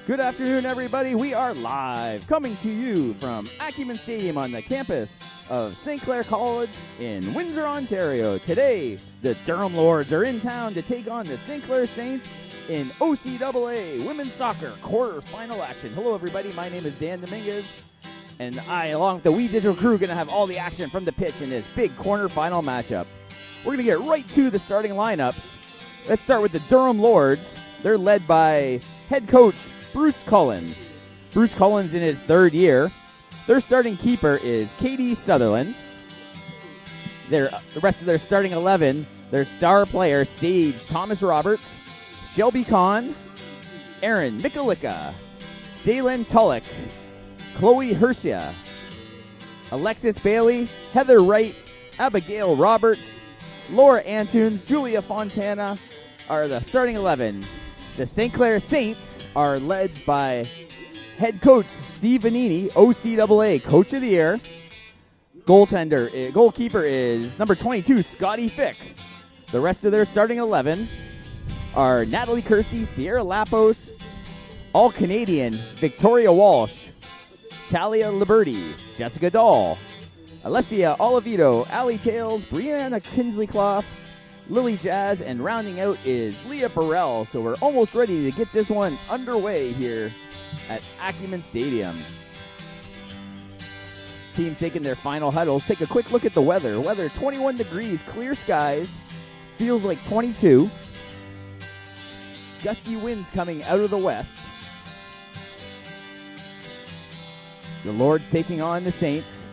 Good afternoon, everybody. We are live, coming to you from Acumen Stadium on the campus of St. Clair College in Windsor, Ontario. Today, the Durham Lords are in town to take on the St. Clair Saints in OCAA Women's Soccer quarter-final action. Hello, everybody. My name is Dan Dominguez, and I, along with the We Digital crew, going to have all the action from the pitch in this big quarter-final matchup. We're going to get right to the starting lineups. Let's start with the Durham Lords. They're led by head coach Bruce Collins. Bruce Collins in his third year. Their starting keeper is Katie Sutherland. The rest of their starting 11, their star players, Sage Thomas Roberts, Shelby Kahn, Aaron Mikulicka, Dalen Tullock, Chloe Hershia, Alexis Bailey, Heather Wright, Abigail Roberts, Laura Antunes, Julia Fontana are the starting 11. The St. Clair Saints are led by head coach Steve Vanini, OCAA Coach of the Year. Goalkeeper is number 22, Scotty Fick. The rest of their starting 11 are Natalie Kersey, Sierra Lapos, All-Canadian Victoria Walsh, Talia Liberty, Jessica Dahl, Alessia Olivito, Allie Tales, Brianna Kinsley-Clough, Lily Jazz, and rounding out is Leah Burrell. So we're almost ready to get this one underway here at Acumen Stadium. Team taking their final huddles. Take a quick look at the weather. Weather 21 degrees, clear skies, feels like 22. Gusty winds coming out of the west. The Lords taking on the Saints.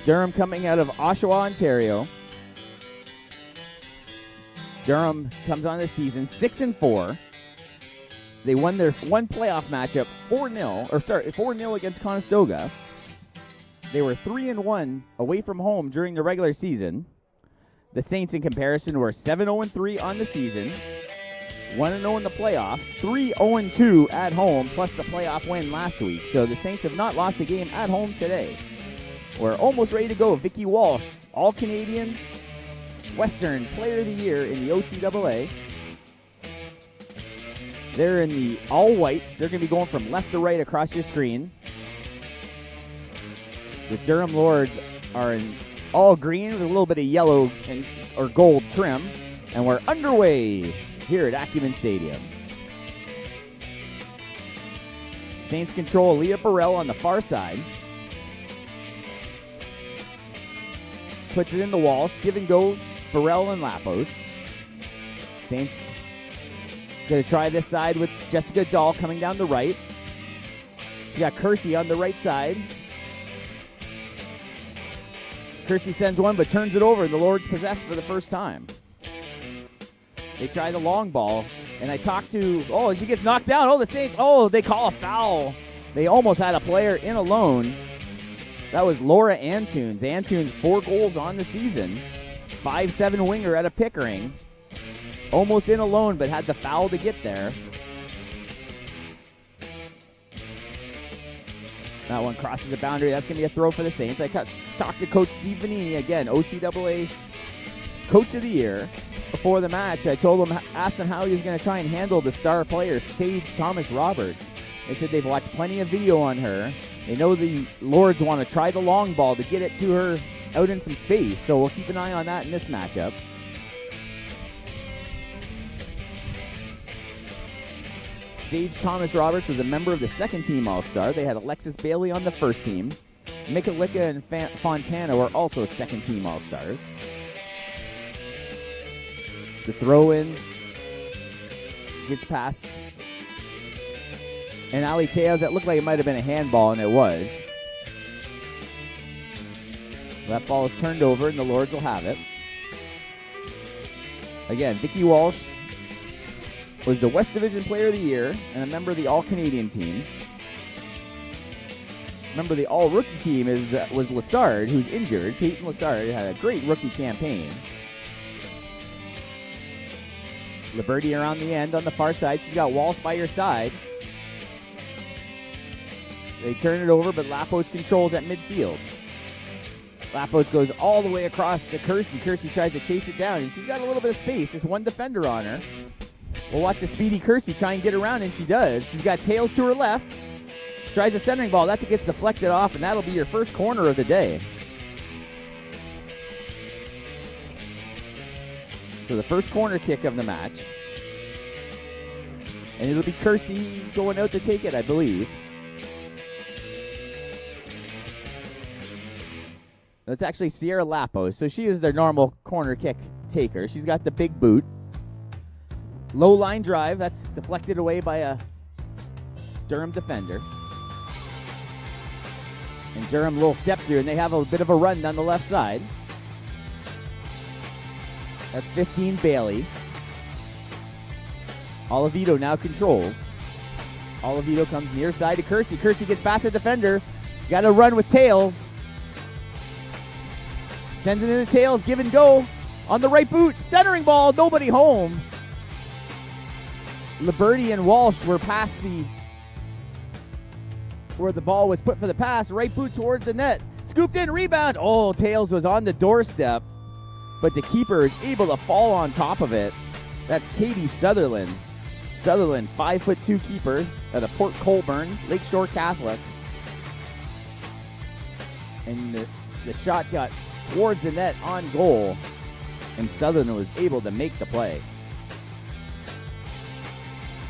Durham coming out of Oshawa, Ontario. Durham comes on this season 6-4. They won their one playoff matchup 4-0 against Conestoga. They were 3-1 away from home during the regular season. The Saints, in comparison, were 7-0-3 on the season, 1-0 in the playoffs, 3-0-2 at home, plus the playoff win last week. So the Saints have not lost a game at home today. We're almost ready to go. Vicky Walsh, All-Canadian Western Player of the Year in the OCAA. They're in the all-whites. They're going to be going from left to right across your screen. The Durham Lords are in all green with a little bit of yellow or gold trim. And we're underway here at Acumen Stadium. Saints control Leah Burrell on the far side. Puts it in the Walsh. Give and go, Burrell and Lapos. Saints going to try this side with Jessica Dahl coming down the right. You got Kersey on the right side. Kersey sends one but turns it over, and the Lords possess for the first time. They try the long ball, and I talked to, she gets knocked down. The Saints, they call a foul. They almost had a player in alone. That was Laura Antunes. Antunes, 4 goals on the season. 5'7" winger out of Pickering. Almost in alone, but had the foul to get there. That one crosses the boundary. That's going to be a throw for the Saints. I talked to Coach Steve Vanini, again, OCAA Coach of the Year. Before the match, I asked him how he was going to try and handle the star player, Sage Thomas Roberts. They said they've watched plenty of video on her. They know the Lords want to try the long ball to get it to her out in some space, so we'll keep an eye on that in this matchup. Sage Thomas Roberts was a member of the second team All-Star. They had Alexis Bailey on the first team. Mikulicka and Fontana were also second team All-Stars. The throw-in gets past. And Ali Teos, that looked like it might have been a handball, and it was. That ball is turned over, and the Lords will have it. Again, Vicky Walsh was the West Division Player of the Year and a member of the All-Canadian team. Member of the All-Rookie team was Lassard, who's injured. Peyton Lassard had a great rookie campaign. Liberty around the end on the far side. She's got Walsh by her side. They turn it over, but Lapos controls at midfield. Lapos goes all the way across to Kersey. Kersey tries to chase it down, and she's got a little bit of space. Just one defender on her. We'll watch the speedy Kersey try and get around, and she does. She's got tails to her left. Tries a centering ball. That gets deflected off, and that'll be your first corner of the day. So the first corner kick of the match. And it'll be Kersey going out to take it, I believe. That's actually Sierra Lapos. So she is their normal corner kick taker. She's got the big boot. Low line drive. That's deflected away by a Durham defender. And Durham little step through, and they have a bit of a run down the left side. That's 15 Bailey. Olivito now controls. Olivito comes near side to Kersey. Kersey gets past the defender. Got to run with tails. Sends it into tails. Give and go on the right boot. Centering ball. Nobody home. Liberty and Walsh were past where the ball was put for the pass. Right boot towards the net. Scooped in. Rebound. Oh, tails was on the doorstep. But the keeper is able to fall on top of it. That's Katie Sutherland. Sutherland, 5'2" keeper out of Port Colborne, Lakeshore Catholic. And the shot got towards the net on goal, and Sutherland was able to make the play.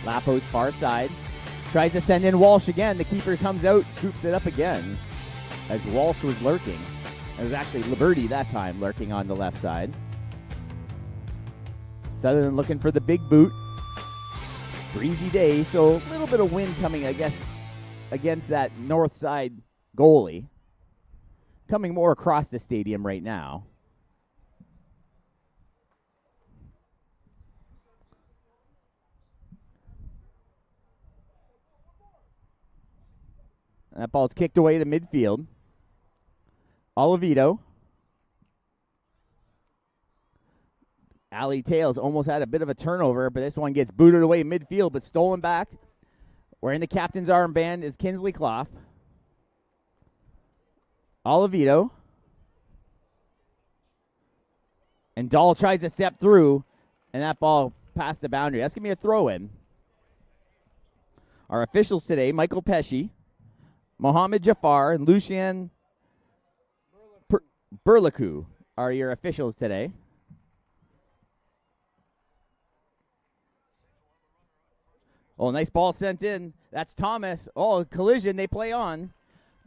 Lapos far side. Tries to send in Walsh again. The keeper comes out, scoops it up again as Walsh was lurking. It was actually Liberty that time lurking on the left side. Sutherland looking for the big boot. Breezy day, so a little bit of wind coming, I guess, against that north side goalie. Coming more across the stadium right now. That ball's kicked away to midfield. Olivito. Allie Tails almost had a bit of a turnover, but this one gets booted away midfield, but stolen back. Wearing the captain's armband is Kinsley Clough. Olivito. And Dahl tries to step through, and that ball passed the boundary. That's going to be a throw-in. Our officials today, Michael Pesci, Mohamed Jafar, and Lucien Burlaku are your officials today. Oh, nice ball sent in. That's Thomas. Oh, collision. They play on.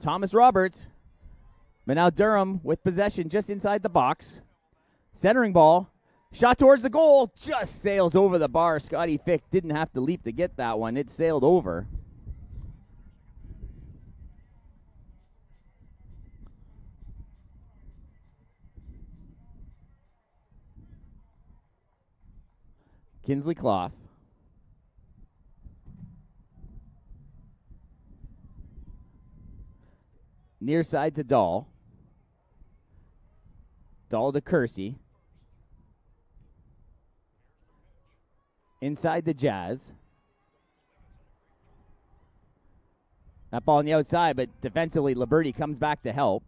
Thomas Roberts. But now Durham with possession just inside the box. Centering ball. Shot towards the goal. Just sails over the bar. Scotty Fick didn't have to leap to get that one. It sailed over. Kinsley Clough. Near side to Dahl. Dahl to Kersey. Inside the Jazz. That ball on the outside, but defensively, Liberty comes back to help.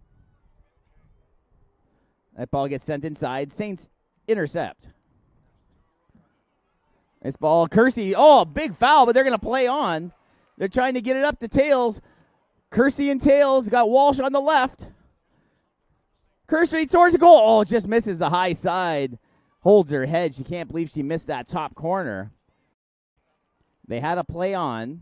That ball gets sent inside. Saints intercept. This ball, Kersey, oh, big foul, but they're going to play on. They're trying to get it up to Tails. Kersey and Tails got Walsh on the left. Kersey towards the goal. Oh, just misses the high side. Holds her head. She can't believe she missed that top corner. They had a play on.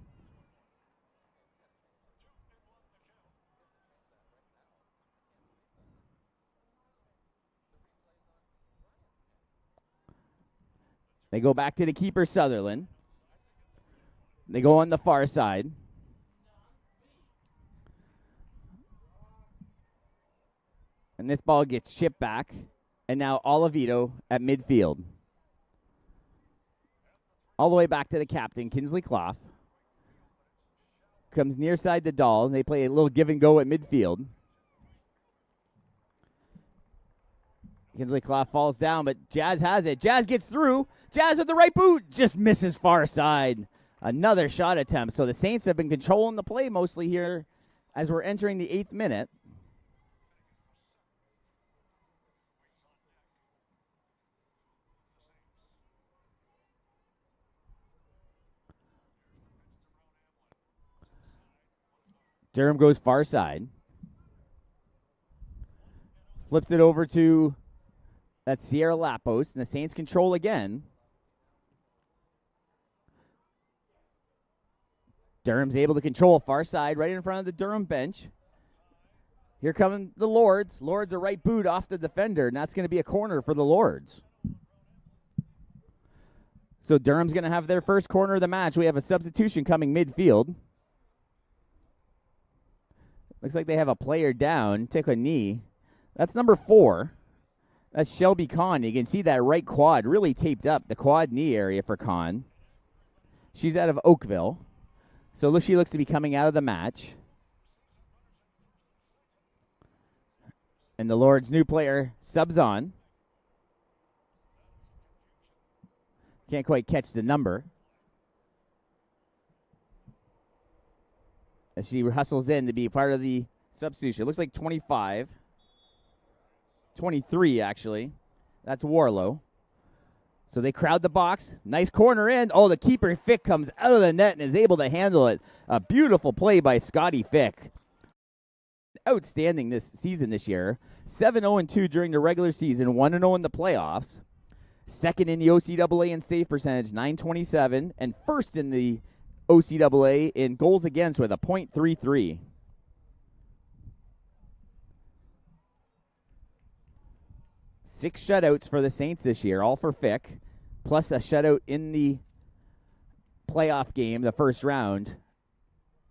They go back to the keeper, Sutherland. They go on the far side. And this ball gets chipped back. And now Olivito at midfield. All the way back to the captain, Kinsley Clough. Comes near side to Dahl, and they play a little give and go at midfield. Kinsley Clough falls down, but Jazz has it. Jazz gets through. Jazz with the right boot. Just misses far side. Another shot attempt. So the Saints have been controlling the play mostly here as we're entering the 8th minute. Durham goes far side. Flips it over to that Sierra Lapos, and the Saints control again. Durham's able to control far side right in front of the Durham bench. Here come the Lords. Lords a right boot off the defender, and that's going to be a corner for the Lords. So Durham's going to have their first corner of the match. We have a substitution coming midfield. Looks like they have a player down, take a knee. That's number 4. That's Shelby Kahn. You can see that right quad really taped up, the quad knee area for Kahn. She's out of Oakville. So she looks to be coming out of the match. And the Lord's new player subs on. Can't quite catch the number. As she hustles in to be part of the substitution. It looks like 25. 23, actually. That's Warlow. So they crowd the box. Nice corner in. Oh, the keeper, Fick, comes out of the net and is able to handle it. A beautiful play by Scotty Fick. Outstanding this season this year. 7-0-2 during the regular season. 1-0 in the playoffs. Second in the OCAA in save percentage, 927. And first in the OCAA in goals against with a .33. Six shutouts for the Saints this year, all for Fick, plus a shutout in the playoff game, the first round,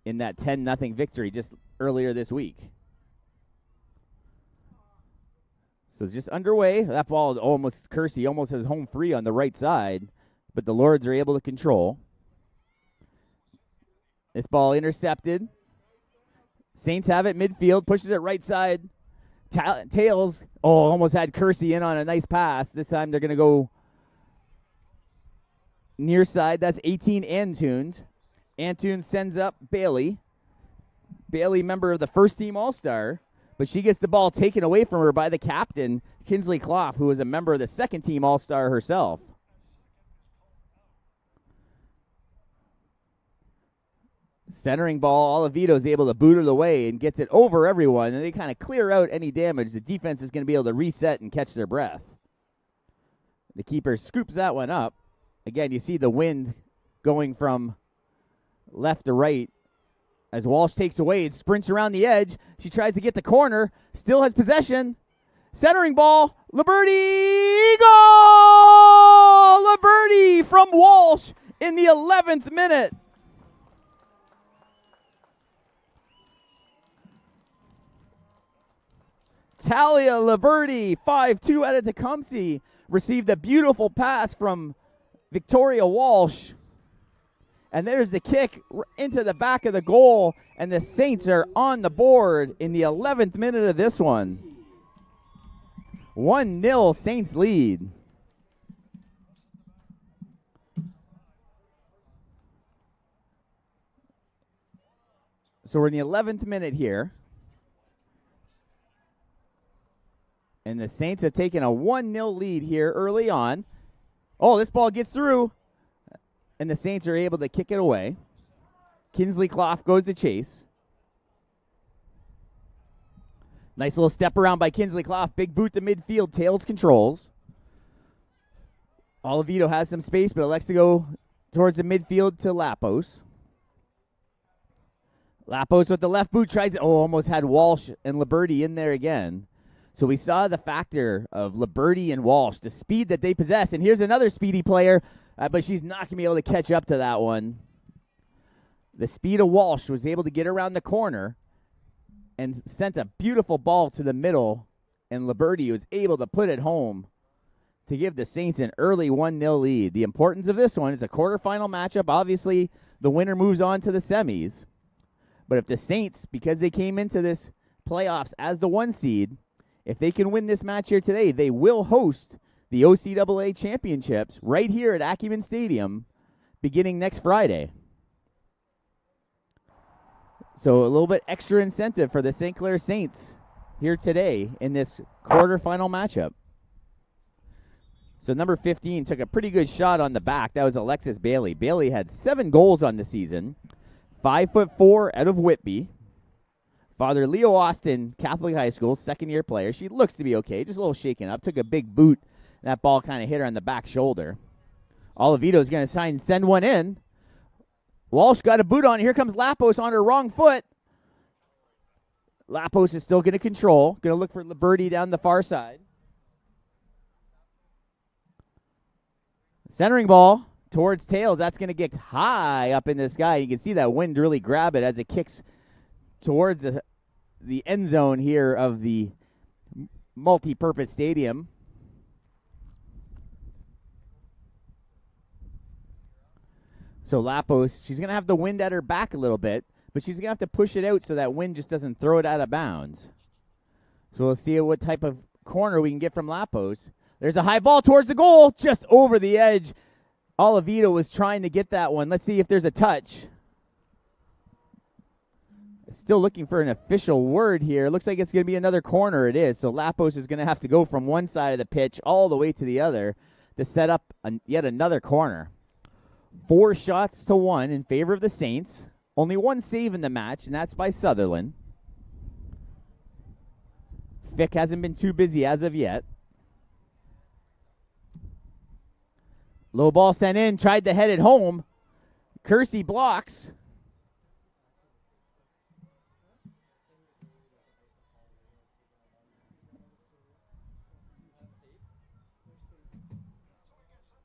in that 10-0 victory just earlier this week. So it's just underway. That ball Kersey almost has home free on the right side, but the Lords are able to control. This ball intercepted. Saints have it midfield, pushes it right side. Tails, almost had Kersey in on a nice pass. This time they're going to go near side. That's 18 Antunes. Antunes sends up Bailey. Bailey, member of the first team All-Star, but she gets the ball taken away from her by the captain, Kinsley Clough, who is a member of the second team All-Star herself. Centering ball, Olivito's able to boot it away and gets it over everyone, and they kind of clear out any damage. The defense is going to be able to reset and catch their breath. The keeper scoops that one up. Again, you see the wind going from left to right as Walsh takes away and sprints around the edge. She tries to get the corner, still has possession. Centering ball, Liberty, goal! Liberty from Walsh in the 11th minute. Talia Liberty, 5-2 out of Tecumseh, received a beautiful pass from Victoria Walsh. And there's the kick into the back of the goal, and the Saints are on the board in the 11th minute of this one. 1-0 Saints lead. So we're in the 11th minute here. And the Saints have taken a 1-0 lead here early on. Oh, this ball gets through. And the Saints are able to kick it away. Kinsley Clough goes to chase. Nice little step around by Kinsley Clough. Big boot to midfield. Tails controls. Olivito has some space, but elects to go towards the midfield to Lapos. Lapos with the left boot tries it. Oh, almost had Walsh and Liberty in there again. So we saw the factor of Liberty and Walsh, the speed that they possess. And here's another speedy player, but she's not going to be able to catch up to that one. The speed of Walsh was able to get around the corner and sent a beautiful ball to the middle, and Liberty was able to put it home to give the Saints an early 1-0 lead. The importance of this one is a quarterfinal matchup. Obviously, the winner moves on to the semis. But if the Saints, because they came into this playoffs as the 1 seed, if they can win this match here today, they will host the OCAA championships right here at Acumen Stadium beginning next Friday. So a little bit extra incentive for the St. Clair Saints here today in this quarterfinal matchup. So number 15 took a pretty good shot on the back. That was Alexis Bailey. Bailey had 7 goals on the season. 5'4" out of Whitby. Father Leo Austin, Catholic High School, second-year player. She looks to be okay, just a little shaken up. Took a big boot. That ball kind of hit her on the back shoulder. Olivedo's going to send one in. Walsh got a boot on. Here comes Lapos on her wrong foot. Lapos is still going to control. Going to look for Liberty down the far side. Centering ball towards Tails. That's going to get high up in the sky. You can see that wind really grab it as it kicks towards the end zone here of the multi-purpose stadium. So Lapos, she's going to have the wind at her back a little bit, but she's going to have to push it out so that wind just doesn't throw it out of bounds. So we'll see what type of corner we can get from Lapos. There's a high ball towards the goal, just over the edge. Olivedo was trying to get that one. Let's see if there's a touch. Still looking for an official word here. Looks like it's going to be another corner. It is. So Lapos is going to have to go from one side of the pitch all the way to the other to set up yet another corner. 4 shots to 1 in favor of the Saints. Only one save in the match, and that's by Sutherland. Fick hasn't been too busy as of yet. Low ball sent in, tried to head it home. Kersey blocks.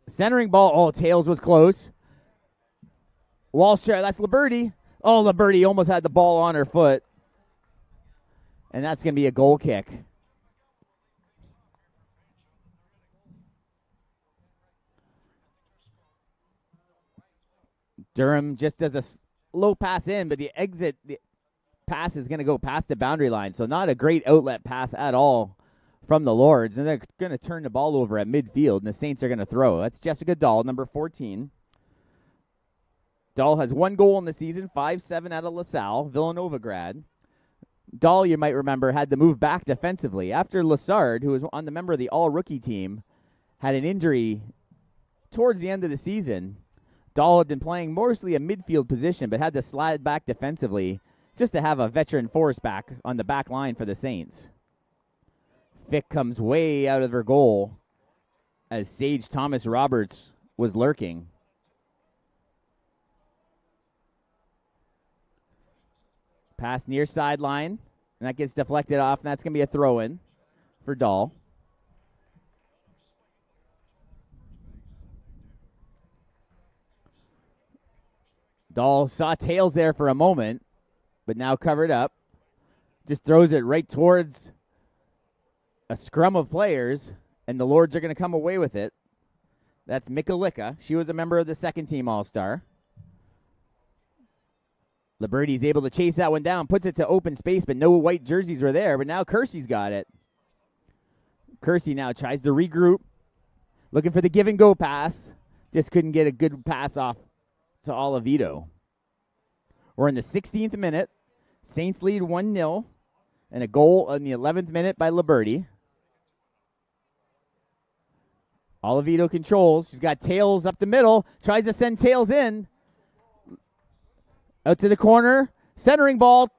Centering ball. Oh, Tails was close. Walsh, that's Liberty. Oh, Liberty almost had the ball on her foot. And that's going to be a goal kick. Durham just does a low pass in, but the pass is going to go past the boundary line. So not a great outlet pass at all from the Lords. And they're going to turn the ball over at midfield, and the Saints are going to throw. That's Jessica Dahl, number 14. Dahl has 1 goal in the season, 5-7 out of LaSalle, Villanova grad. Dahl, you might remember, had to move back defensively after Lassard, who was on the member of the all-rookie team, had an injury towards the end of the season. Dahl had been playing mostly a midfield position, but had to slide back defensively just to have a veteran force back on the back line for the Saints. Fick comes way out of her goal as Sage Thomas Roberts was lurking. Pass near sideline, and that gets deflected off, and that's going to be a throw-in for Dahl. Dahl saw Tails there for a moment, but now covered up. Just throws it right towards a scrum of players, and the Lords are going to come away with it. That's Mikalika. She was a member of the second-team All-Star. Liberty's able to chase that one down, puts it to open space, but no white jerseys were there. But now Kersey's got it. Kersey now tries to regroup, looking for the give-and-go pass. Just couldn't get a good pass off to Olivedo. We're in the 16th minute. Saints lead 1-0, and a goal in the 11th minute by Liberty. Olivedo controls. She's got Tails up the middle. Tries to send Tails in. Out to the corner. Centering ball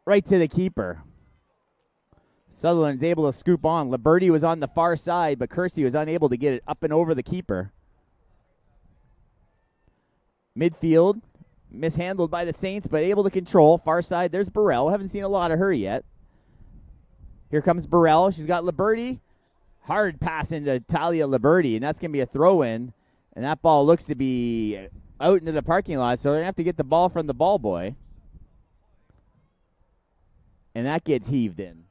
right to the keeper. Sutherland's able to scoop on. Liberty was on the far side, but Kersey was unable to get it up and over the keeper. Midfield. Mishandled by the Saints, but able to control. Far side, there's Burrell. Haven't seen a lot of her yet. Here comes Burrell. She's got Liberty. Hard pass into Talia Liberty, and that's going to be a throw-in. And that ball looks to be out into the parking lot, so they're going to have to get the ball from the ball boy. And that gets heaved in.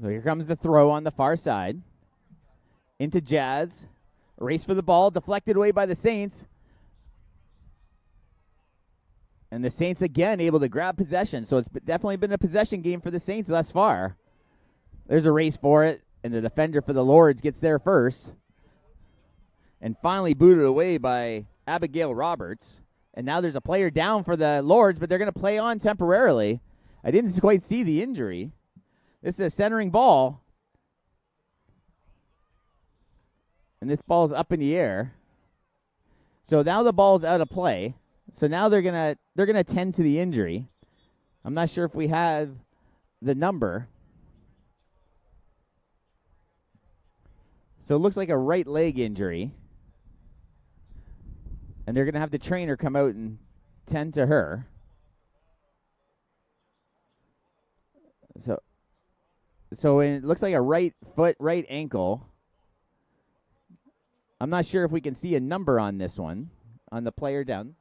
So here comes the throw on the far side. Into Jazz. Race for the ball, deflected away by the Saints. And the Saints again able to grab possession. So it's definitely been a possession game for the Saints thus far. There's a race for it, and the defender for the Lords gets there first. And finally booted away by Abigail Roberts. And now there's a player down for the Lords, but they're going to play on temporarily. I didn't quite see the injury. This is a centering ball. And this ball's up in the air. So now the ball's out of play. So now they're gonna tend to the injury. I'm not sure if we have the number. So it looks like a right leg injury. And they're going to have the trainer come out and tend to her. So it looks like a right foot, right ankle. I'm not sure if we can see a number on this one, on the player down.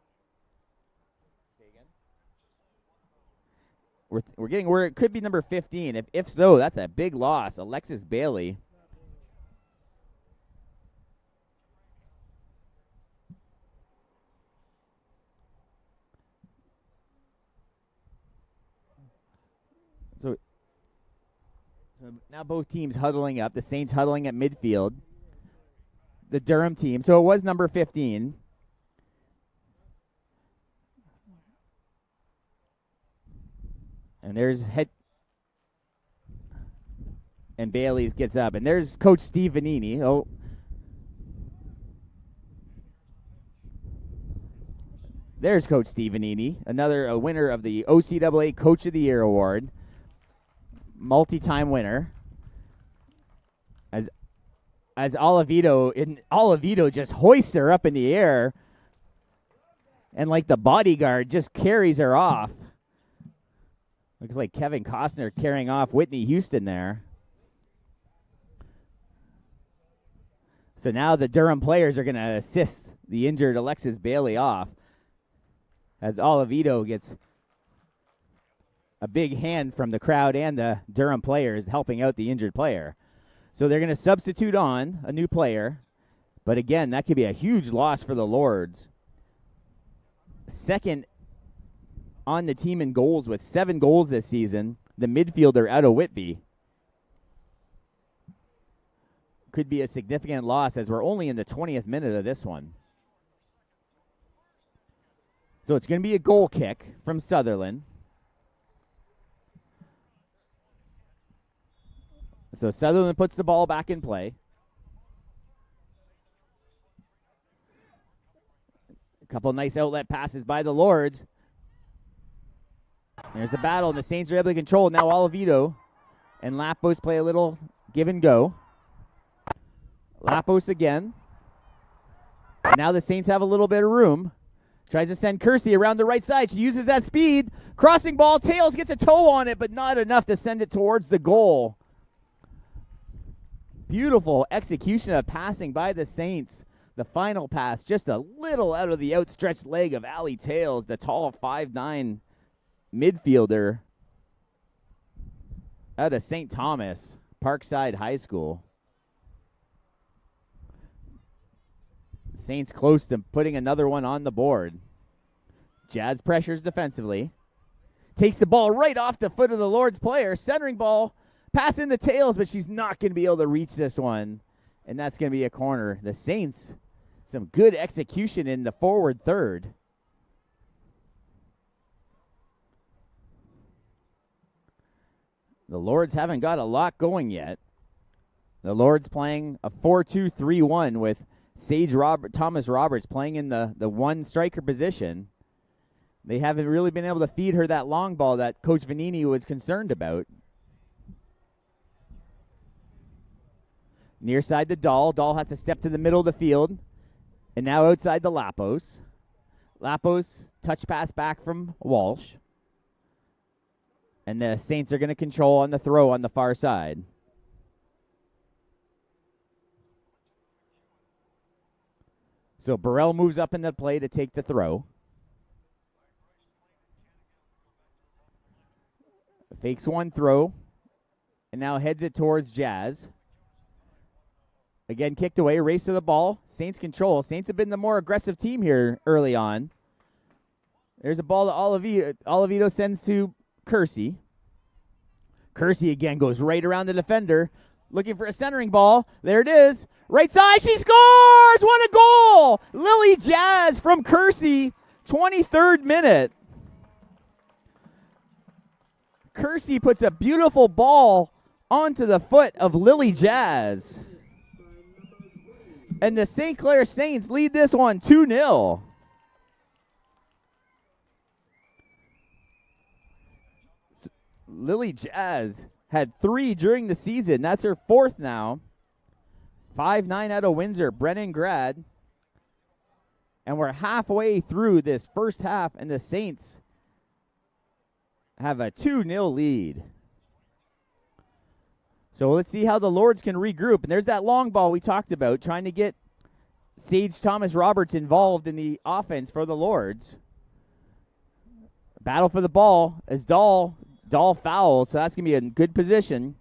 We're getting where it could be number 15. If so, that's a big loss. Alexis Bailey. So now both teams huddling up. The Saints huddling at midfield. The Durham team. So it was number 15. And there's and Bailey gets up. And there's Coach Steve Vanini. Oh. There's Coach Steve Vanini, another winner of the OCAA Coach of the Year Award. Multi-time winner. As Olivito just hoists her up in the air. And like the bodyguard just carries her off. Looks like Kevin Costner carrying off Whitney Houston there. So now the Durham players are going to assist the injured Alexis Bailey off. As Olivito gets a big hand from the crowd and the Durham players helping out the injured player. So they're going to substitute on a new player. But again, that could be a huge loss for the Lords. Second on the team in goals with 7 goals this season, the midfielder out of Whitby. Could be a significant loss as we're only in the 20th minute of this one. So it's going to be a goal kick from Sutherland. So Sutherland puts the ball back in play. A couple nice outlet passes by the Lords. There's the battle, and the Saints are able to control. Now Olivito and Lapos play a little give and go. Lapos again. And now the Saints have a little bit of room. Tries to send Kersey around the right side. She uses that speed. Crossing ball. Tails gets a toe on it, but not enough to send it towards the goal. Beautiful execution of passing by the Saints. The final pass just a little out of the outstretched leg of Allie Tails, the tall 5'9" midfielder out of St. Thomas, Parkside High School. Saints close to putting another one on the board. Jazz pressures defensively. Takes the ball right off the foot of the Lords player. Centering ball. Pass in the Tails, but she's not going to be able to reach this one. And that's going to be a corner. The Saints, some good execution in the forward third. The Lords haven't got a lot going yet. The Lords playing a 4-2-3-1 with Thomas Roberts playing in the one striker position. They haven't really been able to feed her that long ball that Coach Vanini was concerned about. Near side to Dahl. Dahl has to step to the middle of the field. And now outside to Lapos. Lapos, touch pass back from Walsh. And the Saints are going to control on the throw on the far side. So Burrell moves up in the play to take the throw. Fakes one throw. And now heads it towards Jazz. Again, kicked away, race to the ball. Saints control. Saints have been the more aggressive team here early on. There's a ball to Olivito. Olivito sends to Kersey. Kersey again goes right around the defender. Looking for a centering ball. There it is. Right side. She scores! What a goal! Lily Jazz from Kersey. 23rd minute. Kersey puts a beautiful ball onto the foot of Lily Jazz. And the St. Clair Saints lead this one 2-0. Lily Jazz had 3 during the season. That's her 4th now. 5-9 out of Windsor, Brennan Grad. And we're halfway through this first half, and the Saints have a 2-0 lead. So let's see how the Lords can regroup. And there's that long ball we talked about, trying to get Sage Thomas Roberts involved in the offense for the Lords. Battle for the ball as Dahl fouled, so that's going to be a good position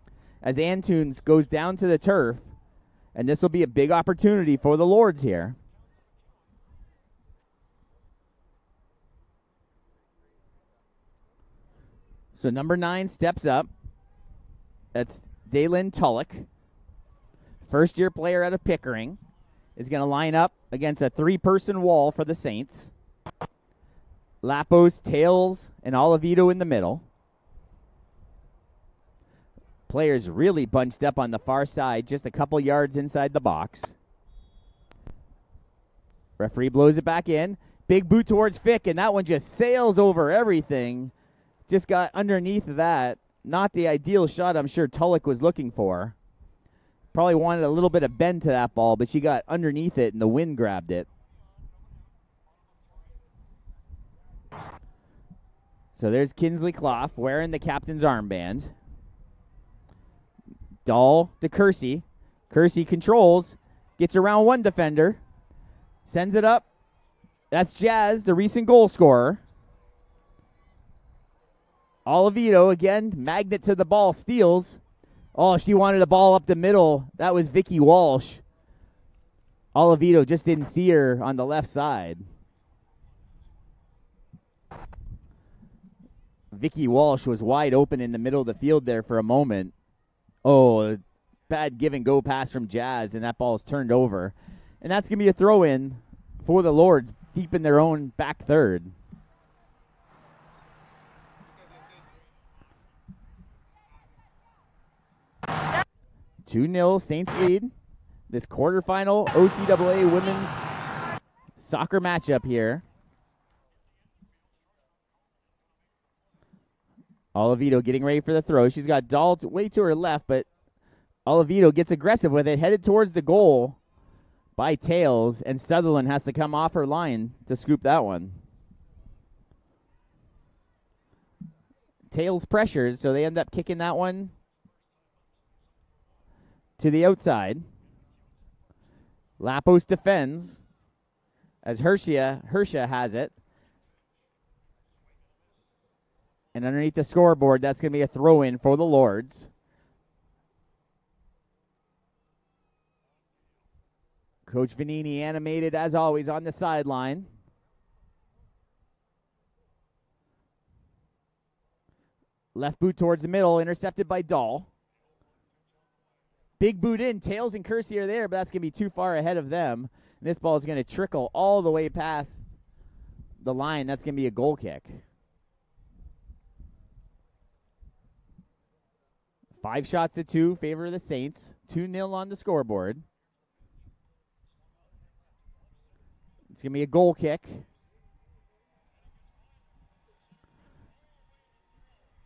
as Antunes goes down to the turf. And this will be a big opportunity for the Lords here. So number 9 steps up. That's Daylin Tulloch. First-year player out of Pickering. Is going to line up against a 3-person wall for the Saints. Lapos, Tails, and Olivito in the middle. Players really bunched up on the far side, just a couple yards inside the box. Referee blows it back in. Big boot towards Fick, and that one just sails over everything. Just got underneath of that. Not the ideal shot I'm sure Tulloch was looking for. Probably wanted a little bit of bend to that ball, but she got underneath it, and the wind grabbed it. So there's Kinsley Clough wearing the captain's armband. Dahl to Kersey. Kersey controls. Gets around one defender. Sends it up. That's Jazz, the recent goal scorer. Olivito, again, magnet to the ball, steals. Oh, she wanted a ball up the middle. That was Vicky Walsh. Olivito just didn't see her on the left side. Vicky Walsh was wide open in the middle of the field there for a moment. Oh, bad give-and-go pass from Jazz, and that ball is turned over. And that's going to be a throw-in for the Lords deep in their own back third. – 2-0 Saints lead. This quarterfinal OCAA women's soccer matchup here. Olivito getting ready for the throw. She's got Dahl way to her left, but Olivito gets aggressive with it, headed towards the goal by Tails, and Sutherland has to come off her line to scoop that one. Tails pressures, so they end up kicking that one to the outside. Lapos defends as Hersha has it. And underneath the scoreboard, that's going to be a throw-in for the Lords. Coach Vanini animated, as always, on the sideline. Left boot towards the middle, intercepted by Dahl. Big boot in. Tails and Kersey are there, but that's going to be too far ahead of them. And this ball is going to trickle all the way past the line. That's going to be a goal kick. 5 shots to 2, favor of the Saints. 2-0 on the scoreboard. It's going to be a goal kick.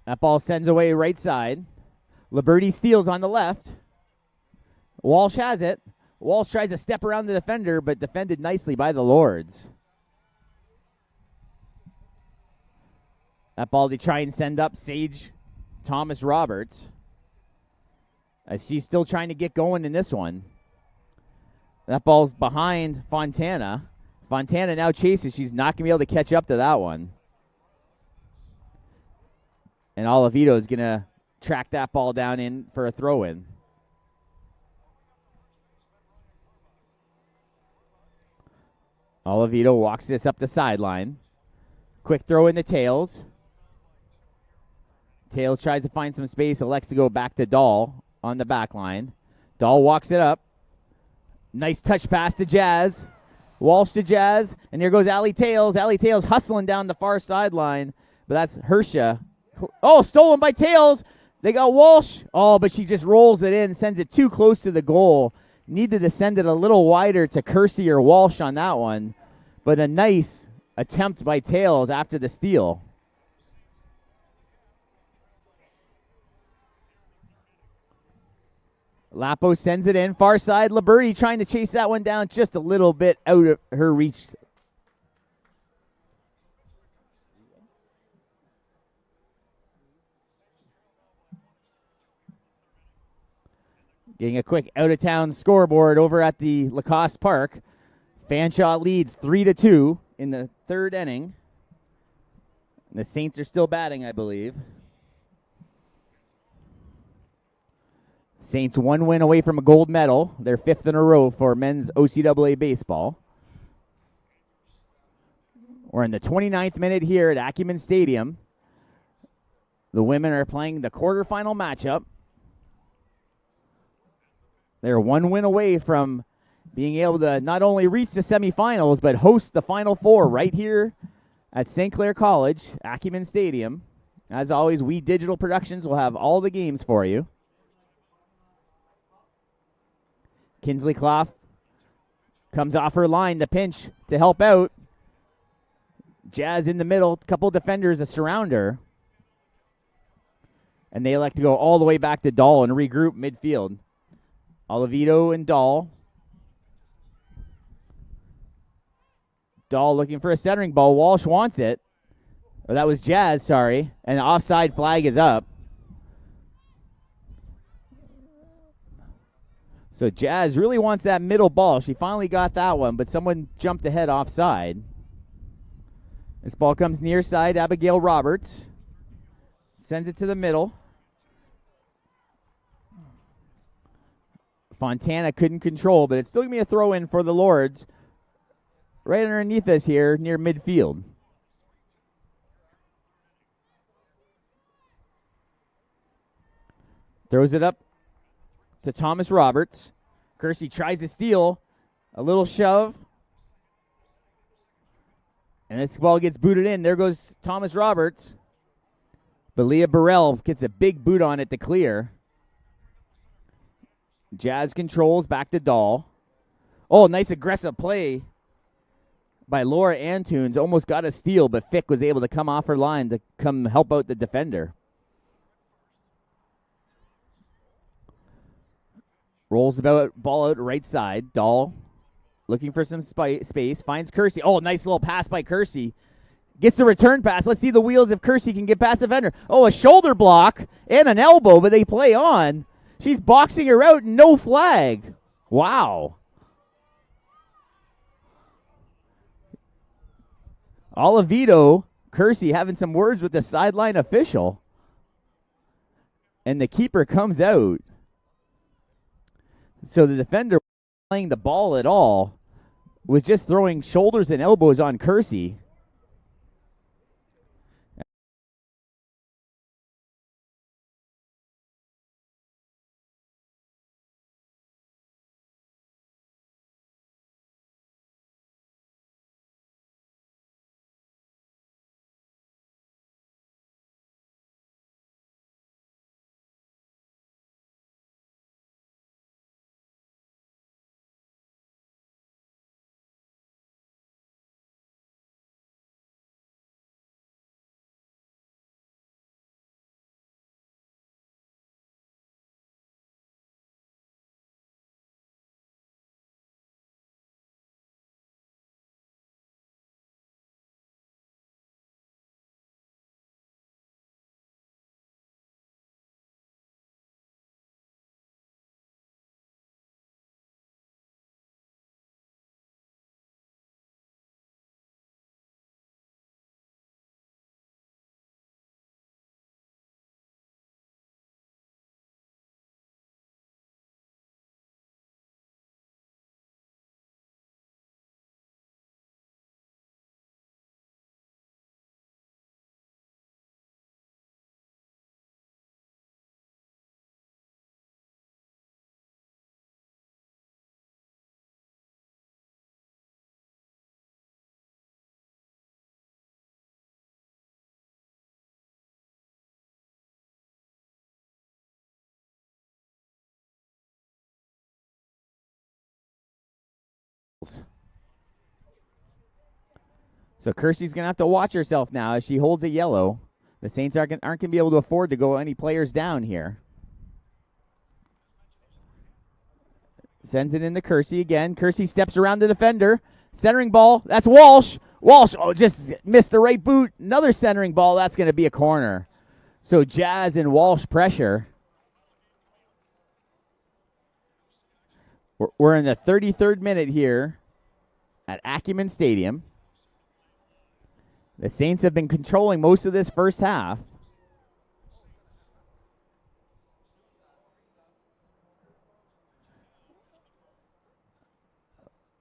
That ball sends away right side. Liberty steals on the left. Walsh has it. Walsh tries to step around the defender, but defended nicely by the Lords. That ball they try and send up Sage Thomas Roberts, as she's still trying to get going in this one. That ball's behind Fontana. Fontana now chases. She's not going to be able to catch up to that one. And Olivito is going to track that ball down in for a throw-in. Olivito walks this up the sideline. Quick throw in the Tails. Tails tries to find some space. Elects to go back to Dahl on the back line. Dahl walks it up. Nice touch pass to Jazz. Walsh to Jazz. And here goes Allie Tails. Allie Tails hustling down the far sideline. But that's Hersha. Oh, stolen by Tails. They got Walsh. Oh, but she just rolls it in. Sends it too close to the goal. Needed to send it a little wider to Kersey or Walsh on that one, but a nice attempt by Tails after the steal. Lapo sends it in. Far side, Liberty trying to chase that one down just a little bit out of her reach. Getting a quick out-of-town scoreboard over at the Lacoste Park. Fanshawe leads 3-2 in the third inning. And the Saints are still batting, I believe. Saints 1 win away from a gold medal. Their 5th in a row for men's OCAA baseball. We're in the 29th minute here at Acumen Stadium. The women are playing the quarterfinal matchup. They're 1 win away from being able to not only reach the semifinals, but host the Final Four right here at St. Clair College, Acumen Stadium. As always, We Digital Productions will have all the games for you. Kinsley Clough comes off her line, the pinch to help out. Jazz in the middle, couple defenders to surround her. And they elect to go all the way back to Dahl and regroup midfield. Olivito and Dahl. Dahl looking for a centering ball. Walsh wants it. Or that was Jazz, sorry. And the offside flag is up. So Jazz really wants that middle ball. She finally got that one, but someone jumped ahead offside. This ball comes near side. Abigail Roberts sends it to the middle. Fontana couldn't control, but it's still going to be a throw-in for the Lords right underneath us here near midfield. Throws it up to Thomas Roberts. Kersey tries to steal. A little shove. And this ball gets booted in. There goes Thomas Roberts. But Leah Burrell gets a big boot on it to clear. Jazz controls back to Dahl. Oh, nice aggressive play by Laura Antunes. Almost got a steal, but Fick was able to come off her line to come help out the defender. Rolls the ball out right side. Dahl looking for some space. Finds Kersey. Oh, nice little pass by Kersey. Gets the return pass. Let's see the wheels if Kersey can get past the defender. Oh, a shoulder block and an elbow, but they play on. She's boxing her out, no flag. Wow. Olivito, Kersey having some words with the sideline official. And the keeper comes out. So the defender playing the ball at all was just throwing shoulders and elbows on Kersey. So Kersey's going to have to watch herself now as she holds a yellow. The Saints aren't going to be able to afford to go any players down here. Sends it in to Kersey again. Kersey steps around the defender. Centering ball. That's Walsh. Walsh, just missed the right boot. Another centering ball. That's going to be a corner. So Jazz and Walsh pressure. We're in the 33rd minute here at Acumen Stadium. The Saints have been controlling most of this first half.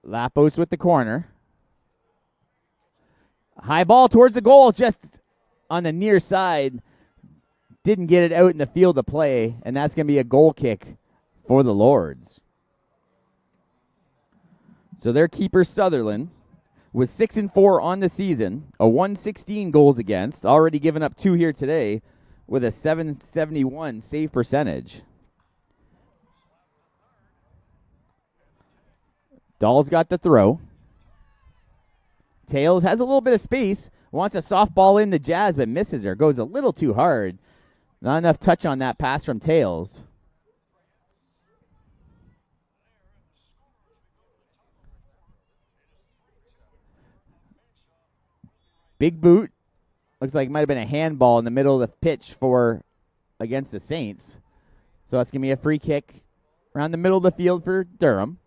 Lapos with the corner. High ball towards the goal, just on the near side. Didn't get it out in the field of play, and that's going to be a goal kick for the Lords. So their keeper, Sutherland, was 6-4 on the season, a 116 goals against, already given up 2 here today, with a 771 save percentage. Dahl's got the throw. Tails has a little bit of space, wants a softball in the Jazz, but misses her, goes a little too hard. Not enough touch on that pass from Tails. Big boot. Looks like it might have been a handball in the middle of the pitch against the Saints. So that's going to be a free kick around the middle of the field for Durham.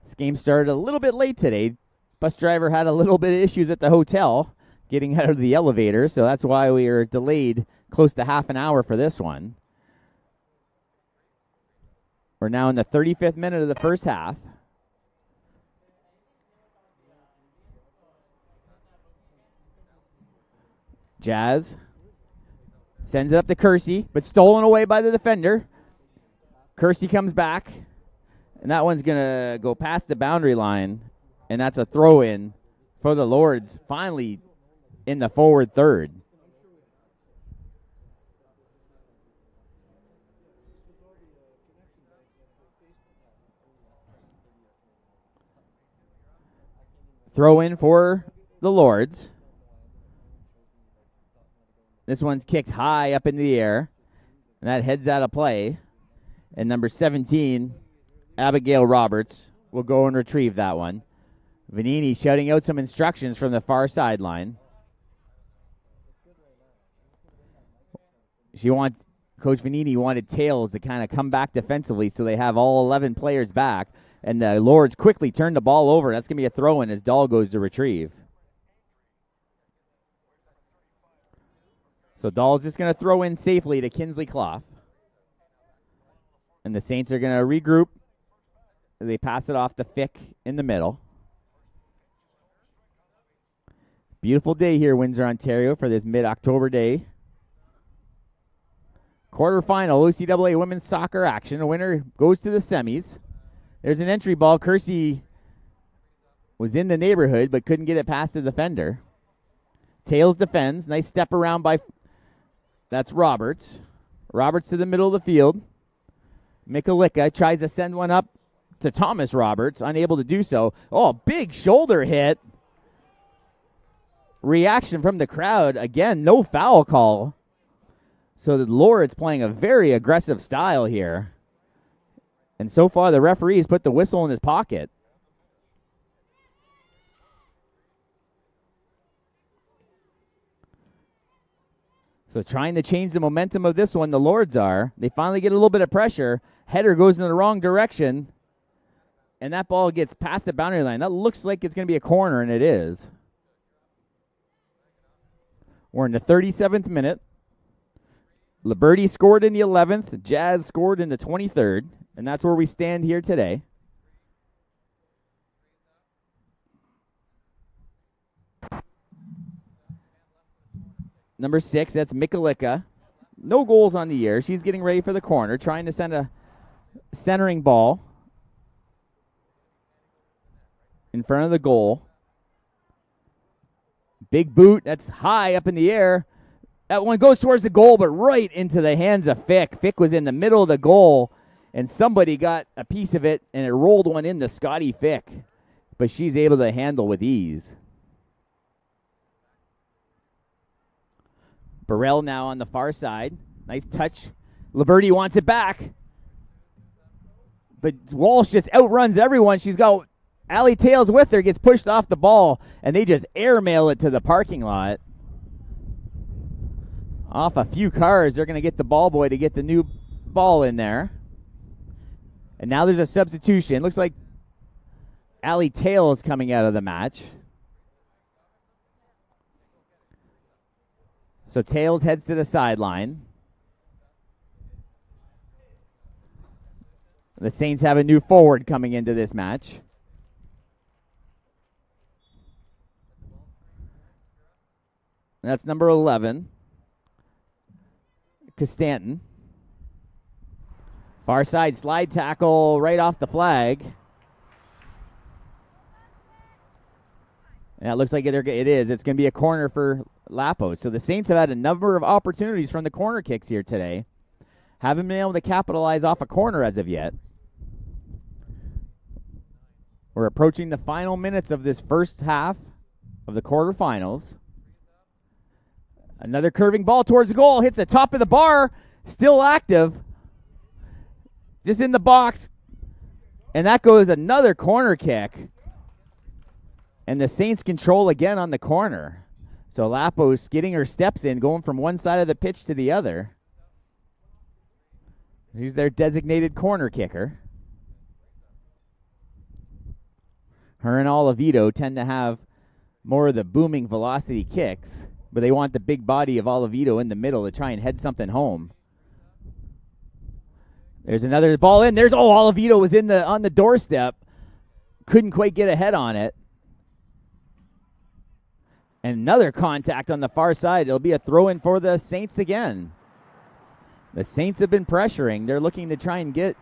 This game started a little bit late today. Bus driver had a little bit of issues at the hotel getting out of the elevator, so that's why we are delayed close to half an hour for this one. We're now in the 35th minute of the first half. Jazz sends it up to Kersey, but stolen away by the defender. Kersey comes back, and that one's going to go past the boundary line, and that's a throw-in for the Lords, finally in the forward third. Throw-in for the Lords. This one's kicked high up into the air, and that heads out of play. And number 17, Abigail Roberts, will go and retrieve that one. Vanini shouting out some instructions from the far sideline. Coach Vanini wanted Tails to kind of come back defensively so they have all 11 players back. And the Lords quickly turn the ball over. That's going to be a throw-in as Dahl goes to retrieve. So Dahl's just going to throw in safely to Kinsley Clough. And the Saints are going to regroup. They pass it off to Fick in the middle. Beautiful day here, Windsor, Ontario, for this mid-October day. Quarterfinal OCAA women's soccer action. The winner goes to the semis. There's an entry ball. Kersey was in the neighborhood but couldn't get it past the defender. Tails defends. Nice step around by... That's Roberts. Roberts to the middle of the field. Mikulika tries to send one up to Thomas Roberts. Unable to do so. Oh, big shoulder hit. Reaction from the crowd. Again, no foul call. So the Lords playing a very aggressive style here. And so far, the referee's put the whistle in his pocket. So trying to change the momentum of this one, the Lords are. They finally get a little bit of pressure. Header goes in the wrong direction. And that ball gets past the boundary line. That looks like it's going to be a corner, and it is. We're in the 37th minute. Liberty scored in the 11th. Jazz scored in the 23rd. And that's where we stand here today. Number 6, that's Mikulika. No goals on the year. She's getting ready for the corner, trying to send a centering ball in front of the goal. Big boot. That's high up in the air. That one goes towards the goal, but right into the hands of Fick. Fick was in the middle of the goal, and somebody got a piece of it, and it rolled one into Scotty Fick. but she's able to handle with ease. Burrell now on the far side. Nice touch. Liberty wants it back. But Walsh just outruns everyone. She's got Allie Tails with her, gets pushed off the ball, and they just airmail it to the parking lot. Off a few cars, they're going to get the ball boy to get the new ball in there. And now there's a substitution. Looks like Allie Tails coming out of the match. So Tails heads to the sideline. The Saints have a new forward coming into this match. And that's number 11, Costanton. Far side slide tackle right off the flag. And that looks like it is. It's going to be a corner for Lapos. So the Saints have had a number of opportunities from the corner kicks here today. Haven't been able to capitalize off a corner as of yet. We're approaching the final minutes of this first half of the quarterfinals. Another curving ball towards the goal. Hits the top of the bar. Still active. Just in the box. And that goes another corner kick. And the Saints control again on the corner. So Lapos getting her steps in, going from one side of the pitch to the other. She's their designated corner kicker. Her and Olivito tend to have more of the booming velocity kicks, but they want the big body of Olivito in the middle to try and head something home. There's another ball in. Olivito was on the doorstep. Couldn't quite get a head on it. And another contact on the far side. It'll be a throw-in for the Saints again. The Saints have been pressuring. They're looking to try and get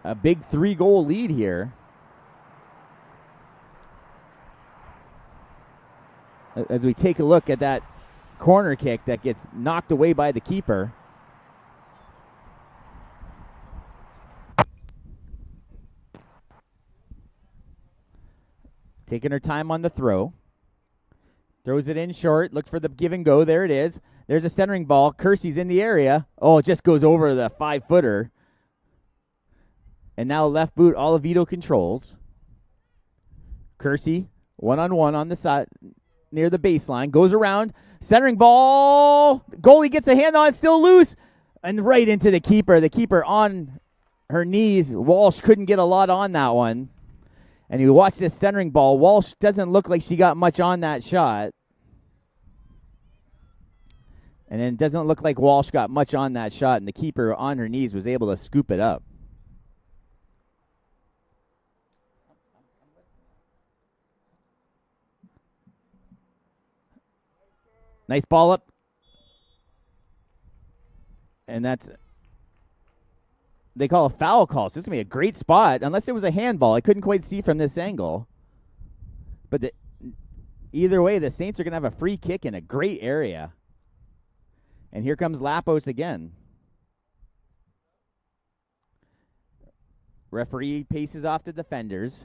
a big 3-goal lead here. As we take a look at that corner kick that gets knocked away by the keeper. Taking her time on the throw. Throws it in short. Looks for the give and go. There it is. There's a centering ball. Kersey's in the area. Oh, it just goes over the 5-footer. And now left boot, Olivito controls. Kersey, one-on-one on the side near the baseline. Goes around. Centering ball. Goalie gets a hand on it. Still loose. And right into the keeper. The keeper on her knees. Walsh couldn't get a lot on that one. And you watch this centering ball. Walsh doesn't look like she got much on that shot. And then it doesn't look like Walsh got much on that shot. And the keeper on her knees was able to scoop it up. Nice ball up. And they call a foul call. So it's going to be a great spot, unless it was a handball. I couldn't quite see from this angle. But either way, the Saints are going to have a free kick in a great area. And here comes Lapos again. Referee paces off the defenders.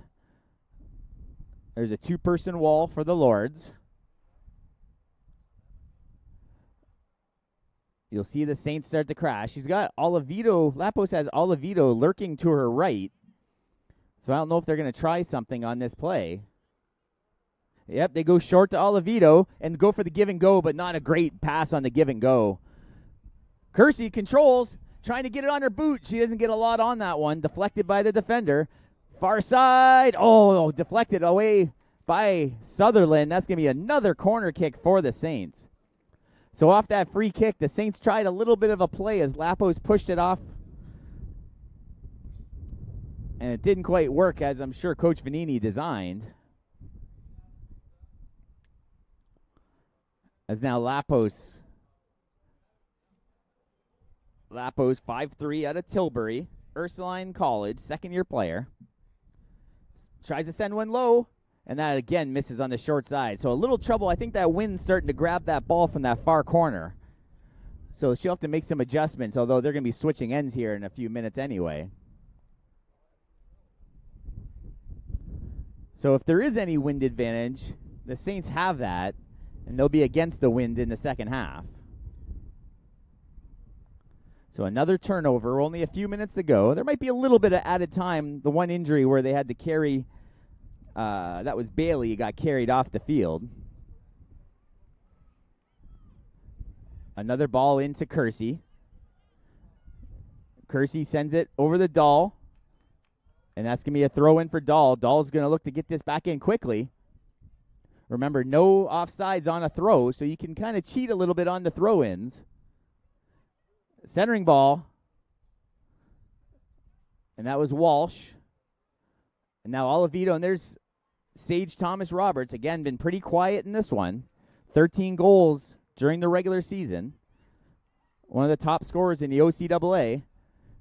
There's a 2-person wall for the Lords. You'll see the Saints start to crash. She's got Olivito. Lapos has Olivito lurking to her right. So I don't know if they're going to try something on this play. Yep, they go short to Olivito and go for the give and go, but not a great pass on the give and go. Kersey controls, trying to get it on her boot. She doesn't get a lot on that one. Deflected by the defender. Far side. Oh, deflected away by Sutherland. That's going to be another corner kick for the Saints. So off that free kick, the Saints tried a little bit of a play as Lapos pushed it off. And it didn't quite work, as I'm sure Coach Vanini designed. As now Lapos 5'3" out of Tilbury, Ursuline College, second-year player. Tries to send one low. And that, again, misses on the short side. So a little trouble. I think that wind's starting to grab that ball from that far corner. So she'll have to make some adjustments, although they're going to be switching ends here in a few minutes anyway. So if there is any wind advantage, the Saints have that, and they'll be against the wind in the second half. So another turnover, only a few minutes to go. There might be a little bit of added time. The one injury where they had to carry, that was Bailey, got carried off the field. Another ball into Kersey. Kersey sends it over the Dahl. And that's going to be a throw in for Dahl. Dahl's going to look to get this back in quickly. Remember, no offsides on a throw, so you can kind of cheat a little bit on the throw-ins. Centering ball. And that was Walsh. And now Oliveto, and there's Sage Thomas Roberts. Again, been pretty quiet in this one. 13 goals during the regular season. One of the top scorers in the OCAA.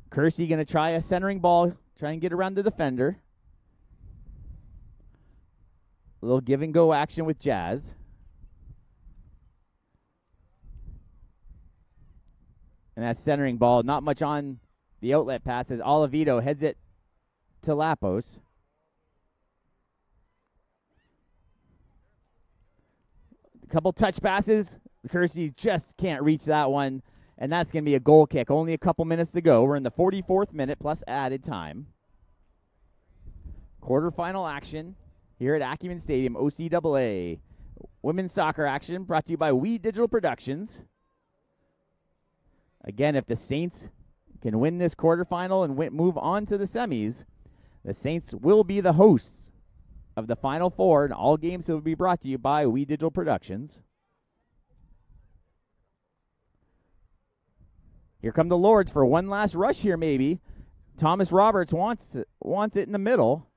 Kersey going to try a centering ball, try and get around the defender. A little give and go action with Jazz. And that centering ball, not much on the outlet pass as Oliveto heads it to Lapos. A couple touch passes. Kersey just can't reach that one. And that's going to be a goal kick. Only a couple minutes to go. We're in the 44th minute plus added time. Quarterfinal action here at Acumen Stadium, OCAA. Women's soccer action brought to you by We Digital Productions. Again, if the Saints can win this quarterfinal and move on to the semis, the Saints will be the hosts of the Final Four, and all games will be brought to you by We Digital Productions. Here come the Lords for one last rush here, maybe. Thomas Roberts wants it in the middle.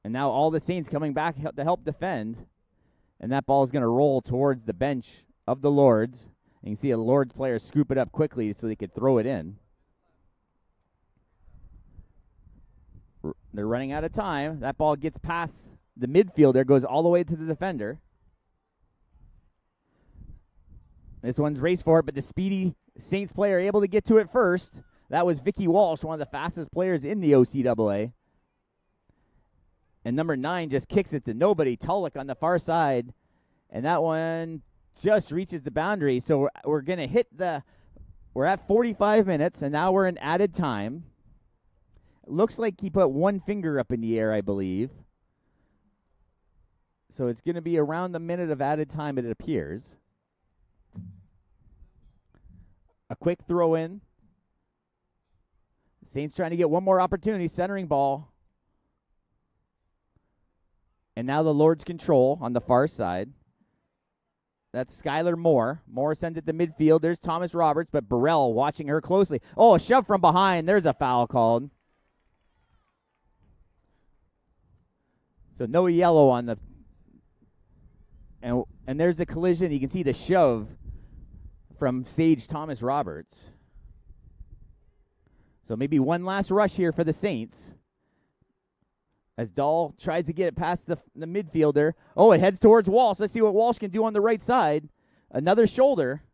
And now all the Saints coming back to help defend. And that ball is going to roll towards the bench of the Lords. And you can see a Lords player scoop it up quickly so they could throw it in. They're running out of time. That ball gets past the midfielder, goes all the way to the defender. This one's raced for it, but the speedy Saints player able to get to it first. That was Vicky Walsh, one of the fastest players in the OCAA. And number 9 just kicks it to nobody. Tulloch on the far side. And that one just reaches the boundary. So we're going to hit we're at 45 minutes, and now we're in added time. Looks like he put one finger up in the air, I believe. So it's going to be around the minute of added time, it appears. A quick throw in. Saints trying to get one more opportunity. Centering ball. And now the Lords control on the far side. That's Skylar Moore. Moore sends it to midfield. There's Thomas Roberts, but Burrell watching her closely. Oh, a shove from behind. There's a foul called. So no yellow on the... And there's a collision. You can see the shove from Sage Thomas Roberts. So maybe one last rush here for the Saints. As Dahl tries to get it past the midfielder. Oh, it heads towards Walsh. Let's see what Walsh can do on the right side. Another shoulder.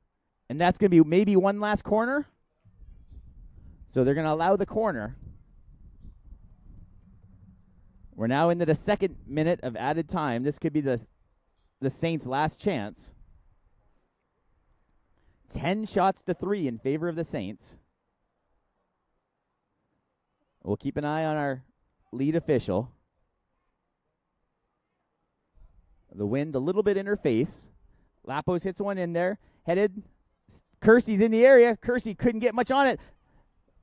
And that's going to be maybe one last corner. So they're going to allow the corner. We're now into the second minute of added time. This could be the Saints' last chance. 10 shots to 3 in favor of the Saints. We'll keep an eye on our lead official. The wind a little bit in her face. Lapos hits one in there. Headed. Kersey's in the area. Kersey couldn't get much on it.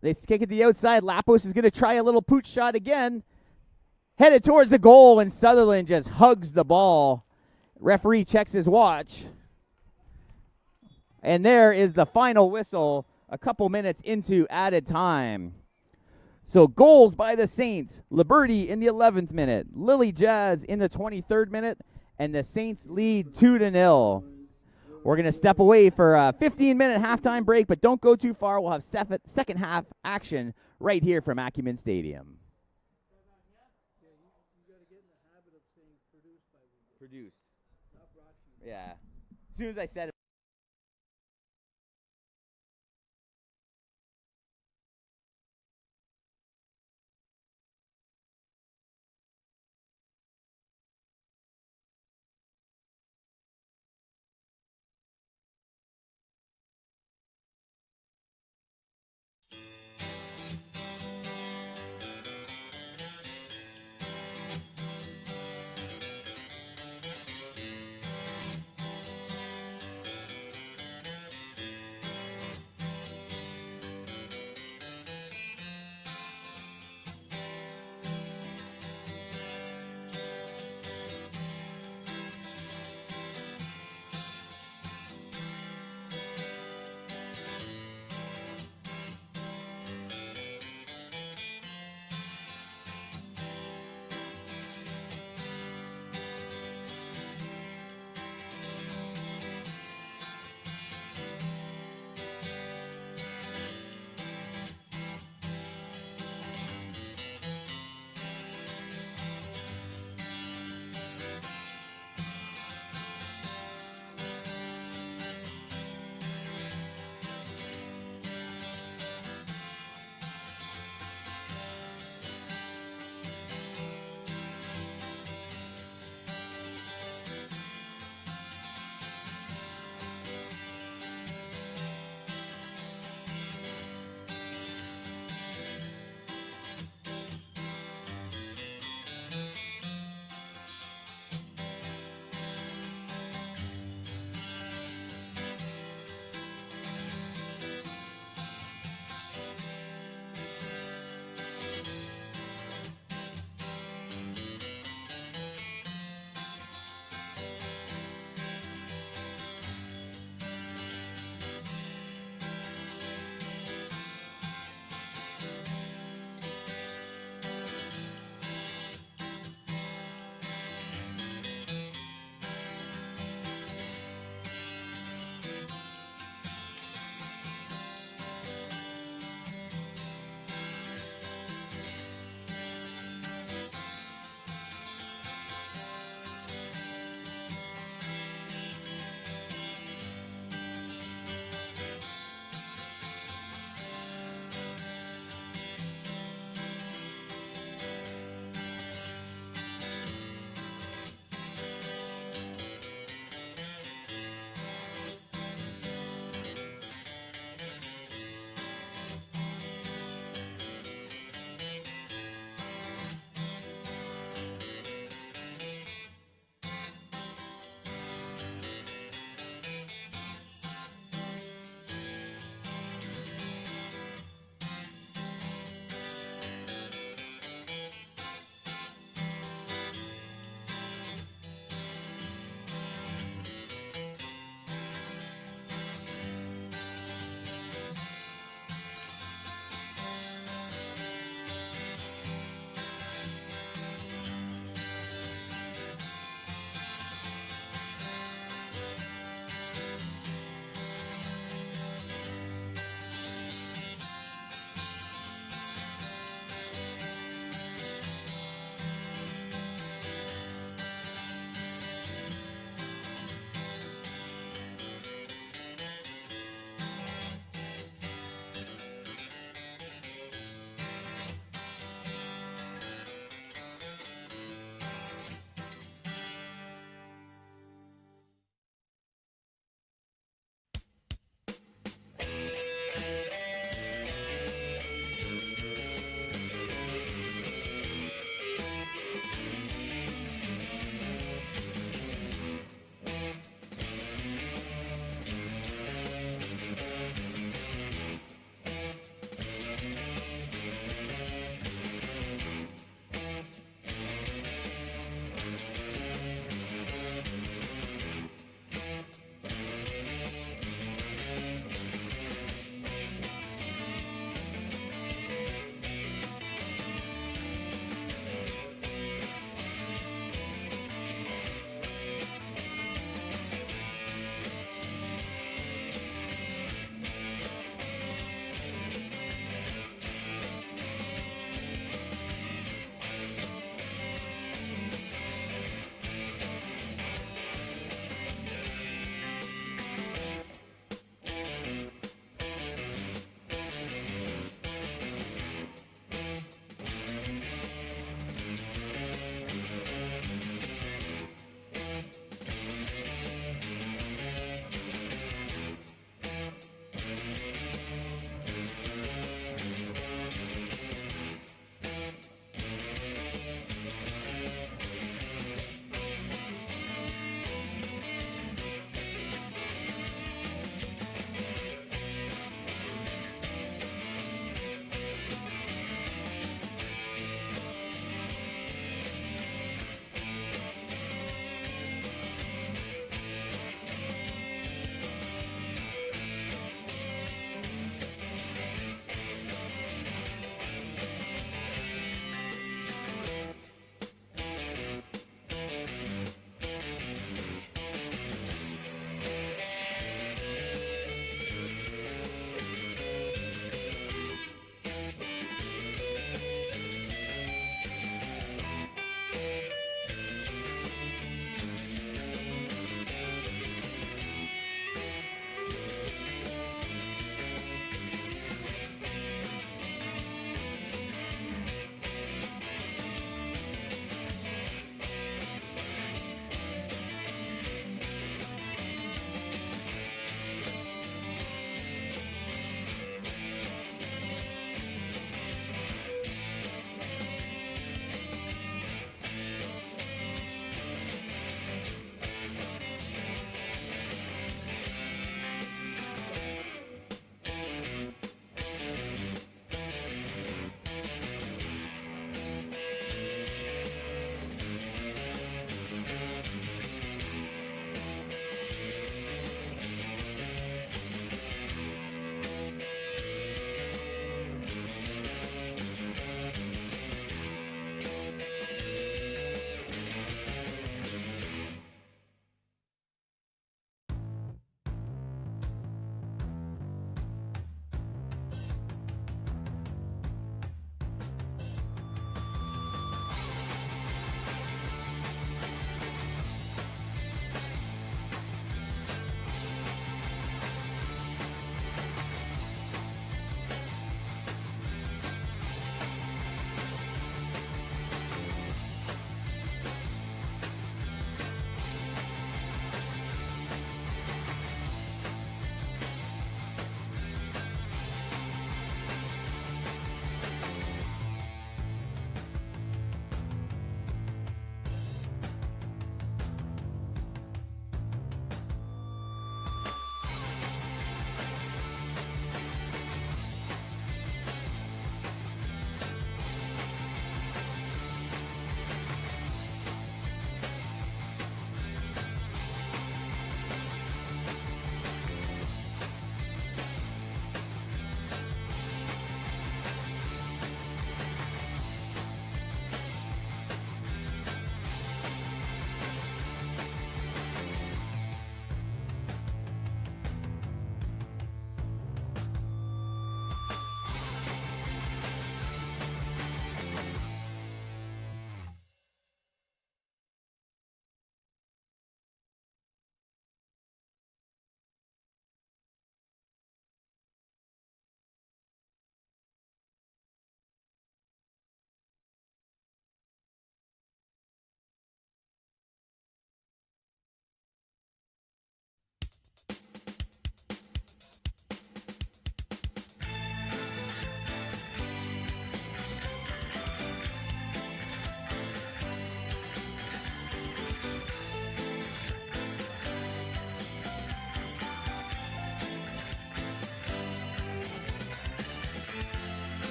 They kick it to the outside. Lapos is going to try a little pooch shot again. Headed towards the goal, and Sutherland just hugs the ball. Referee checks his watch. And there is the final whistle, a couple minutes into added time. So goals by the Saints. Liberty in the 11th minute. Lily Jazz in the 23rd minute. And the Saints lead 2-0. We're going to step away for a 15-minute halftime break, but don't go too far. We'll have second half action right here from Acumen Stadium. Produced. Yeah. As soon as I said it.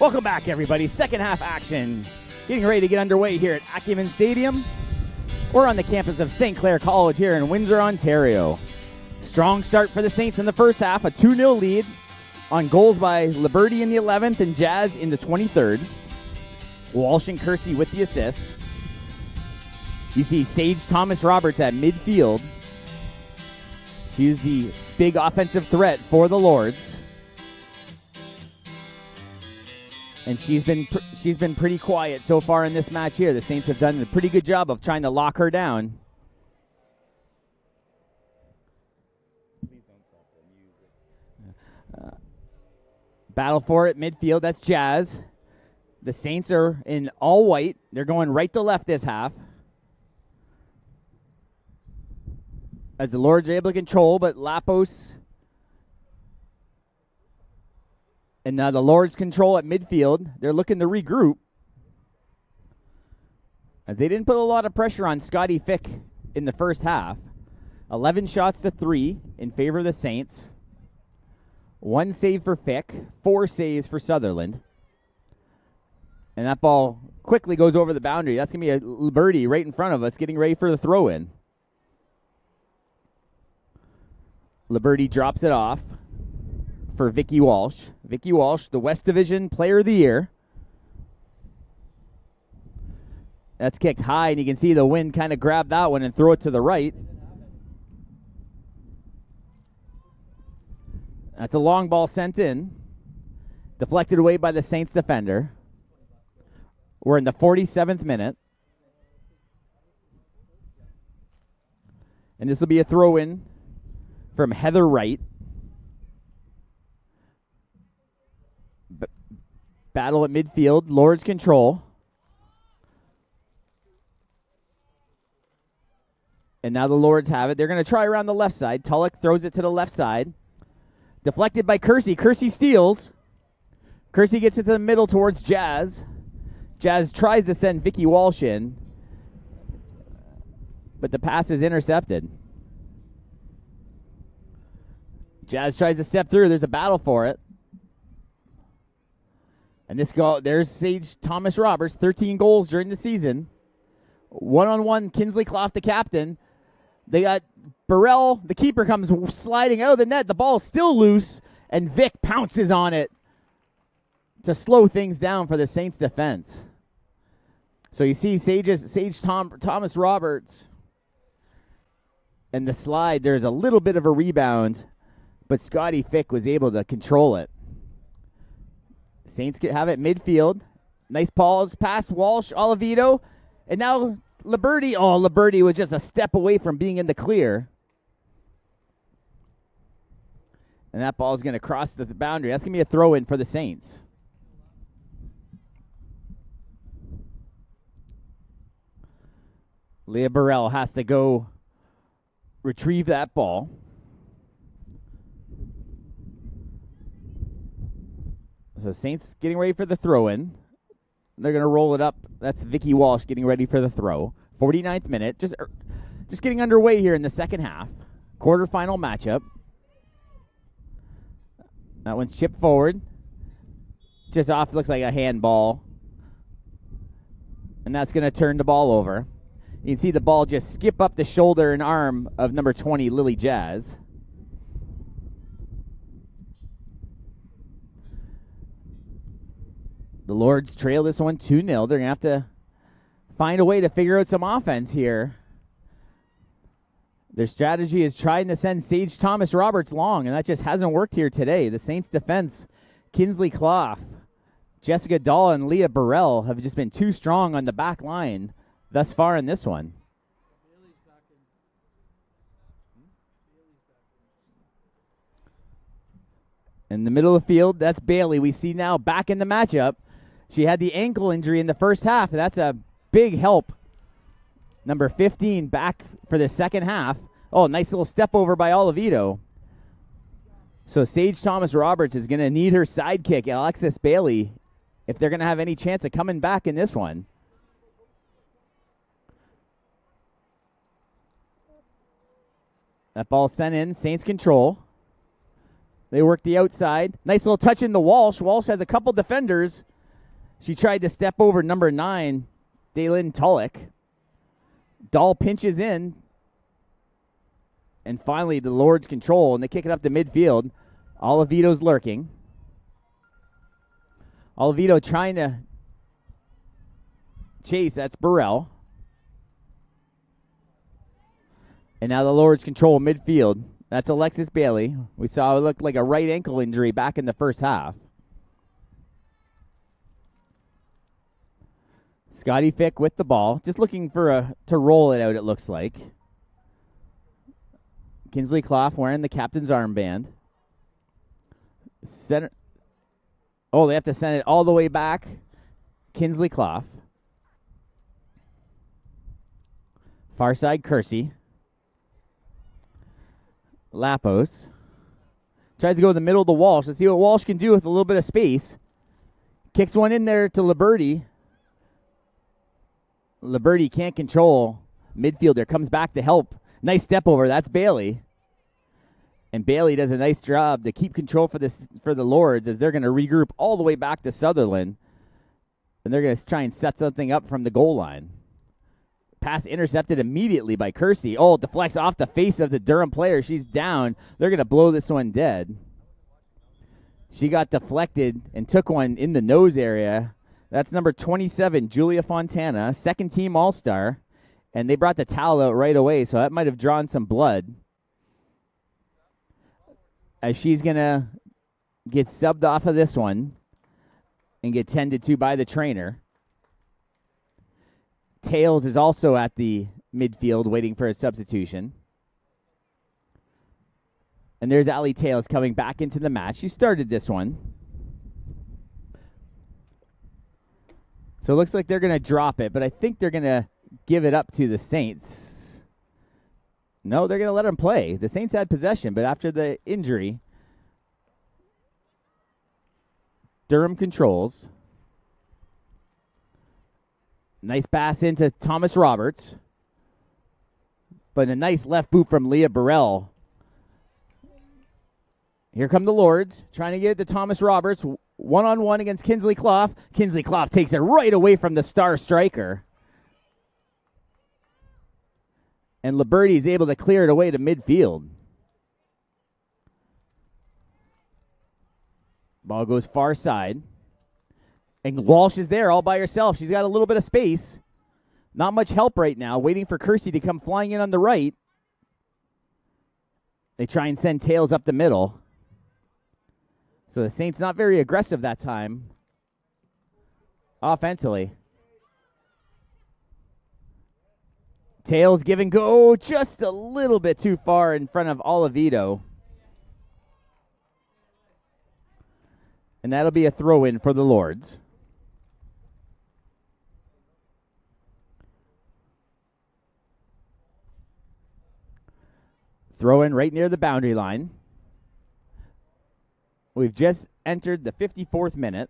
Welcome back, everybody. Second half action. Getting ready to get underway here at Acumen Stadium. We're on the campus of St. Clair College here in Windsor, Ontario. Strong start for the Saints in the first half. A 2-0 lead on goals by Liberty in the 11th and Jazz in the 23rd. Walsh and Kersey with the assists. You see Sage Thomas-Roberts at midfield. She's the big offensive threat for the Lords. And she's been pretty quiet so far in this match here. The Saints have done a pretty good job of trying to lock her down. Battle for it, midfield, that's Jazz. The Saints are in all white. They're going right to left this half. As the Lords are able to control, but Lapos and now the Lords control at midfield. They're looking to regroup, as they didn't put a lot of pressure on Scotty Fick in the first half. 11 shots to 3 in favor of the Saints. 1 save for Fick, 4 saves for Sutherland. And that ball quickly goes over the boundary. That's going to be a Liberty right in front of us getting ready for the throw-in. Liberty drops it off for Vicky Walsh. Vicky Walsh, the West Division Player of the Year. That's kicked high, and you can see the wind kind of grab that one and throw it to the right. That's a long ball sent in. Deflected away by the Saints defender. We're in the 47th minute. And this will be a throw-in from Heather Wright. Battle at midfield. Lords control. And now the Lords have it. They're going to try around the left side. Tulloch throws it to the left side. Deflected by Kersey. Kersey steals. Kersey gets it to the middle towards Jazz. Jazz tries to send Vicky Walsh in, but the pass is intercepted. Jazz tries to step through. There's a battle for it. And there's Sage Thomas-Roberts, 13 goals during the season. One-on-one, Kinsley Clough, the captain. They got Burrell, the keeper, comes sliding out of the net. The ball is still loose, and Vic pounces on it to slow things down for the Saints defense. So you see Sage Thomas-Roberts and the slide. There's a little bit of a rebound, but Scotty Fick was able to control it. Saints have it midfield. Nice balls past Walsh, Oliveto, and now Liberty. Oh, Liberty was just a step away from being in the clear. And that ball is going to cross the boundary. That's going to be a throw-in for the Saints. Leah Burrell has to go retrieve that ball. So Saints getting ready for the throw-in. They're going to roll it up. That's Vicky Walsh getting ready for the throw. 49th minute. Just getting underway here in the second half. Quarterfinal matchup. That one's chipped forward. Just off, looks like a handball. And that's going to turn the ball over. You can see the ball just skip up the shoulder and arm of number 20, Lily Jazz. The Lords trail this one 2-0. They're going to have to find a way to figure out some offense here. Their strategy is trying to send Sage Thomas-Roberts long, and that just hasn't worked here today. The Saints defense, Kinsley Clough, Jessica Dahl, and Leah Burrell have just been too strong on the back line thus far in this one. In the middle of the field, that's Bailey. We see now back in the matchup. She had the ankle injury in the first half, and that's a big help. Number 15 back for the second half. Oh, nice little step over by Oliveto. So Sage Thomas-Roberts is going to need her sidekick, Alexis Bailey, if they're going to have any chance of coming back in this one. That ball sent in. Saints control. They work the outside. Nice little touch in the Walsh. Walsh has a couple defenders. She tried to step over number 9, Daylin Tulloch. Dahl pinches in. And finally, the Lords control, and they kick it up to midfield. Olivito's lurking. Olivito trying to chase. That's Burrell. And now the Lords control midfield. That's Alexis Bailey. We saw it look like a right ankle injury back in the first half. Scotty Fick with the ball. Just looking for to roll it out, it looks like. Kinsley Clough wearing the captain's armband. Center. Oh, they have to send it all the way back. Kinsley Clough. Far side, Kersey. Lapos. Tries to go in the middle of the Walsh. Let's see what Walsh can do with a little bit of space. Kicks one in there to Liberty. Liberty can't control midfielder. Comes back to help. Nice step over. That's Bailey. And Bailey does a nice job to keep control for the Lords as they're going to regroup all the way back to Sutherland. And they're going to try and set something up from the goal line. Pass intercepted immediately by Kersey. Oh, deflects off the face of the Durham player. She's down. They're going to blow this one dead. She got deflected and took one in the nose area. That's number 27, Julia Fontana, second team All-Star. And they brought the towel out right away, so that might have drawn some blood. As she's going to get subbed off of this one and get tended to by the trainer. Tails is also at the midfield waiting for a substitution. And there's Allie Tails coming back into the match. She started this one. So it looks like they're going to drop it, but I think they're going to give it up to the Saints. No, they're going to let them play. The Saints had possession, but after the injury, Durham controls. Nice pass into Thomas Roberts. But a nice left boot from Leah Burrell. Here come the Lords, trying to get it to Thomas Roberts. One-on-one against Kinsley Clough. Kinsley Clough takes it right away from the star striker. And Liberty is able to clear it away to midfield. Ball goes far side. And Walsh is there all by herself. She's got a little bit of space. Not much help right now. Waiting for Kersey to come flying in on the right. They try and send Tails up the middle. So the Saints not very aggressive that time. Offensively. Tails give and go just a little bit too far in front of Olivito. And that'll be a throw-in for the Lords. Throw-in right near the boundary line. We've just entered the 54th minute.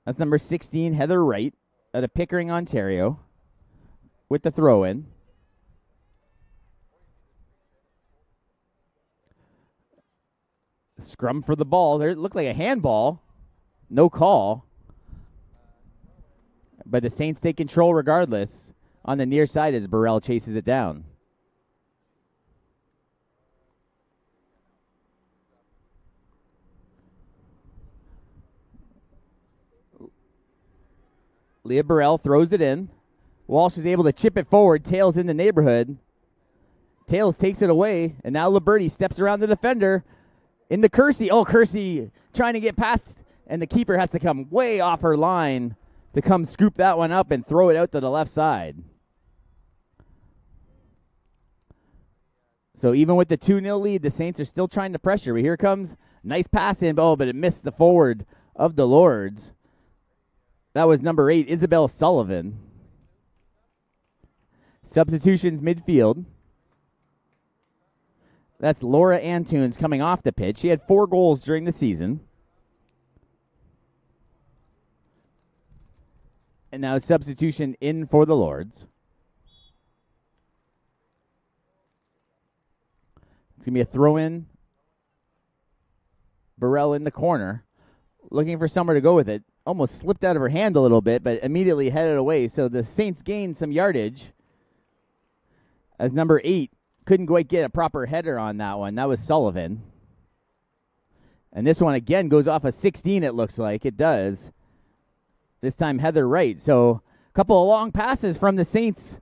That's number 16, Heather Wright, out of Pickering, Ontario, with the throw-in. Scrum for the ball. There, it looked like a handball. No call. But the Saints take control regardless on the near side as Burrell chases it down. Leah Burrell throws it in. Walsh is able to chip it forward. Tails in the neighborhood. Tails takes it away, and now Liberty steps around the defender into Kersey. Oh, Kersey trying to get past, and the keeper has to come way off her line to come scoop that one up and throw it out to the left side. So even with the 2-0 lead, the Saints are still trying to pressure. But here comes nice pass in, but it missed the forward of the Lords. That was number 8, Isabel Sullivan. Substitutions midfield. That's Laura Antunes coming off the pitch. She had 4 goals during the season. And now substitution in for the Lords. It's going to be a throw-in Burrell in the corner, looking for somewhere to go with it. Almost slipped out of her hand a little bit, but immediately headed away. So the Saints gained some yardage as number 8 couldn't quite get a proper header on that one. That was Sullivan. And this one again goes off a 16, it looks like. It does. This time Heather Wright. So a couple of long passes from the Saints.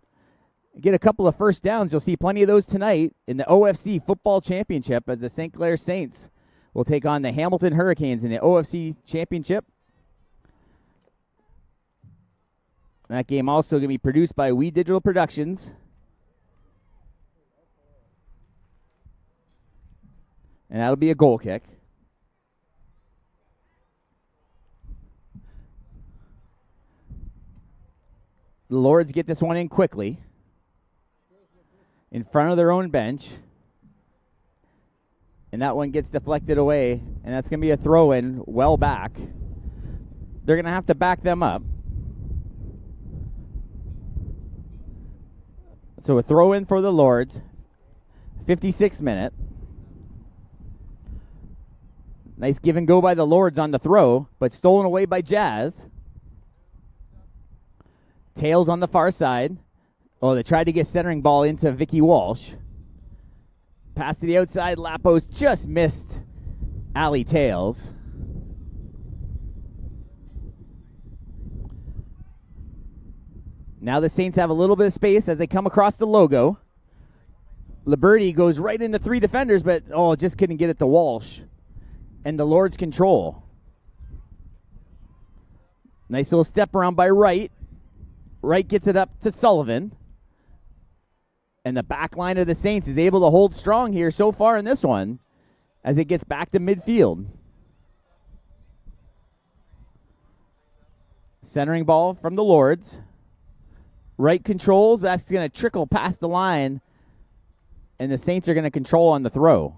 Get a couple of first downs. You'll see plenty of those tonight in the OFC Football Championship as the St. Clair Saints will take on the Hamilton Hurricanes in the OFC Championship. That game also going to be produced by We Digital Productions. And that'll be a goal kick. The Lords get this one in quickly. In front of their own bench. And that one gets deflected away. And that's going to be a throw-in well back. They're going to have to back them up. So a throw-in for the Lords. 56th minute. Nice give and go by the Lords on the throw, but stolen away by Jazz. Tails on the far side. Oh, they tried to get centering ball into Vicky Walsh. Pass to the outside. Lapos just missed Allie Tails. Now the Saints have a little bit of space as they come across the logo. Liberty goes right into 3 defenders, but just couldn't get it to Walsh. And the Lords control. Nice little step around by Wright. Wright gets it up to Sullivan. And the back line of the Saints is able to hold strong here so far in this one as it gets back to midfield. Centering ball from the Lords. Wright controls. That's going to trickle past the line. And the Saints are going to control on the throw.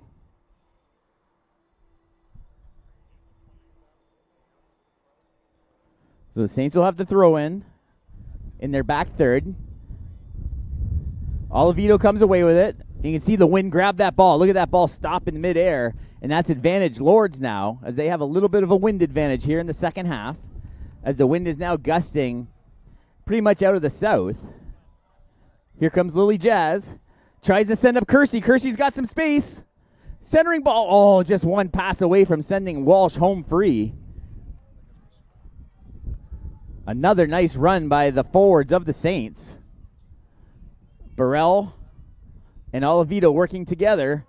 So the Saints will have the throw in their back third. Oliveto comes away with it. You can see the wind grab that ball. Look at that ball stop in midair. And that's advantage Lords now as they have a little bit of a wind advantage here in the second half as the wind is now gusting pretty much out of the south. Here comes Lily Jazz. Tries to send up Kersey. Kersey's got some space. Centering ball. Just one pass away from sending Walsh home free. Another nice run by the forwards of the Saints. Burrell and Oliveto working together.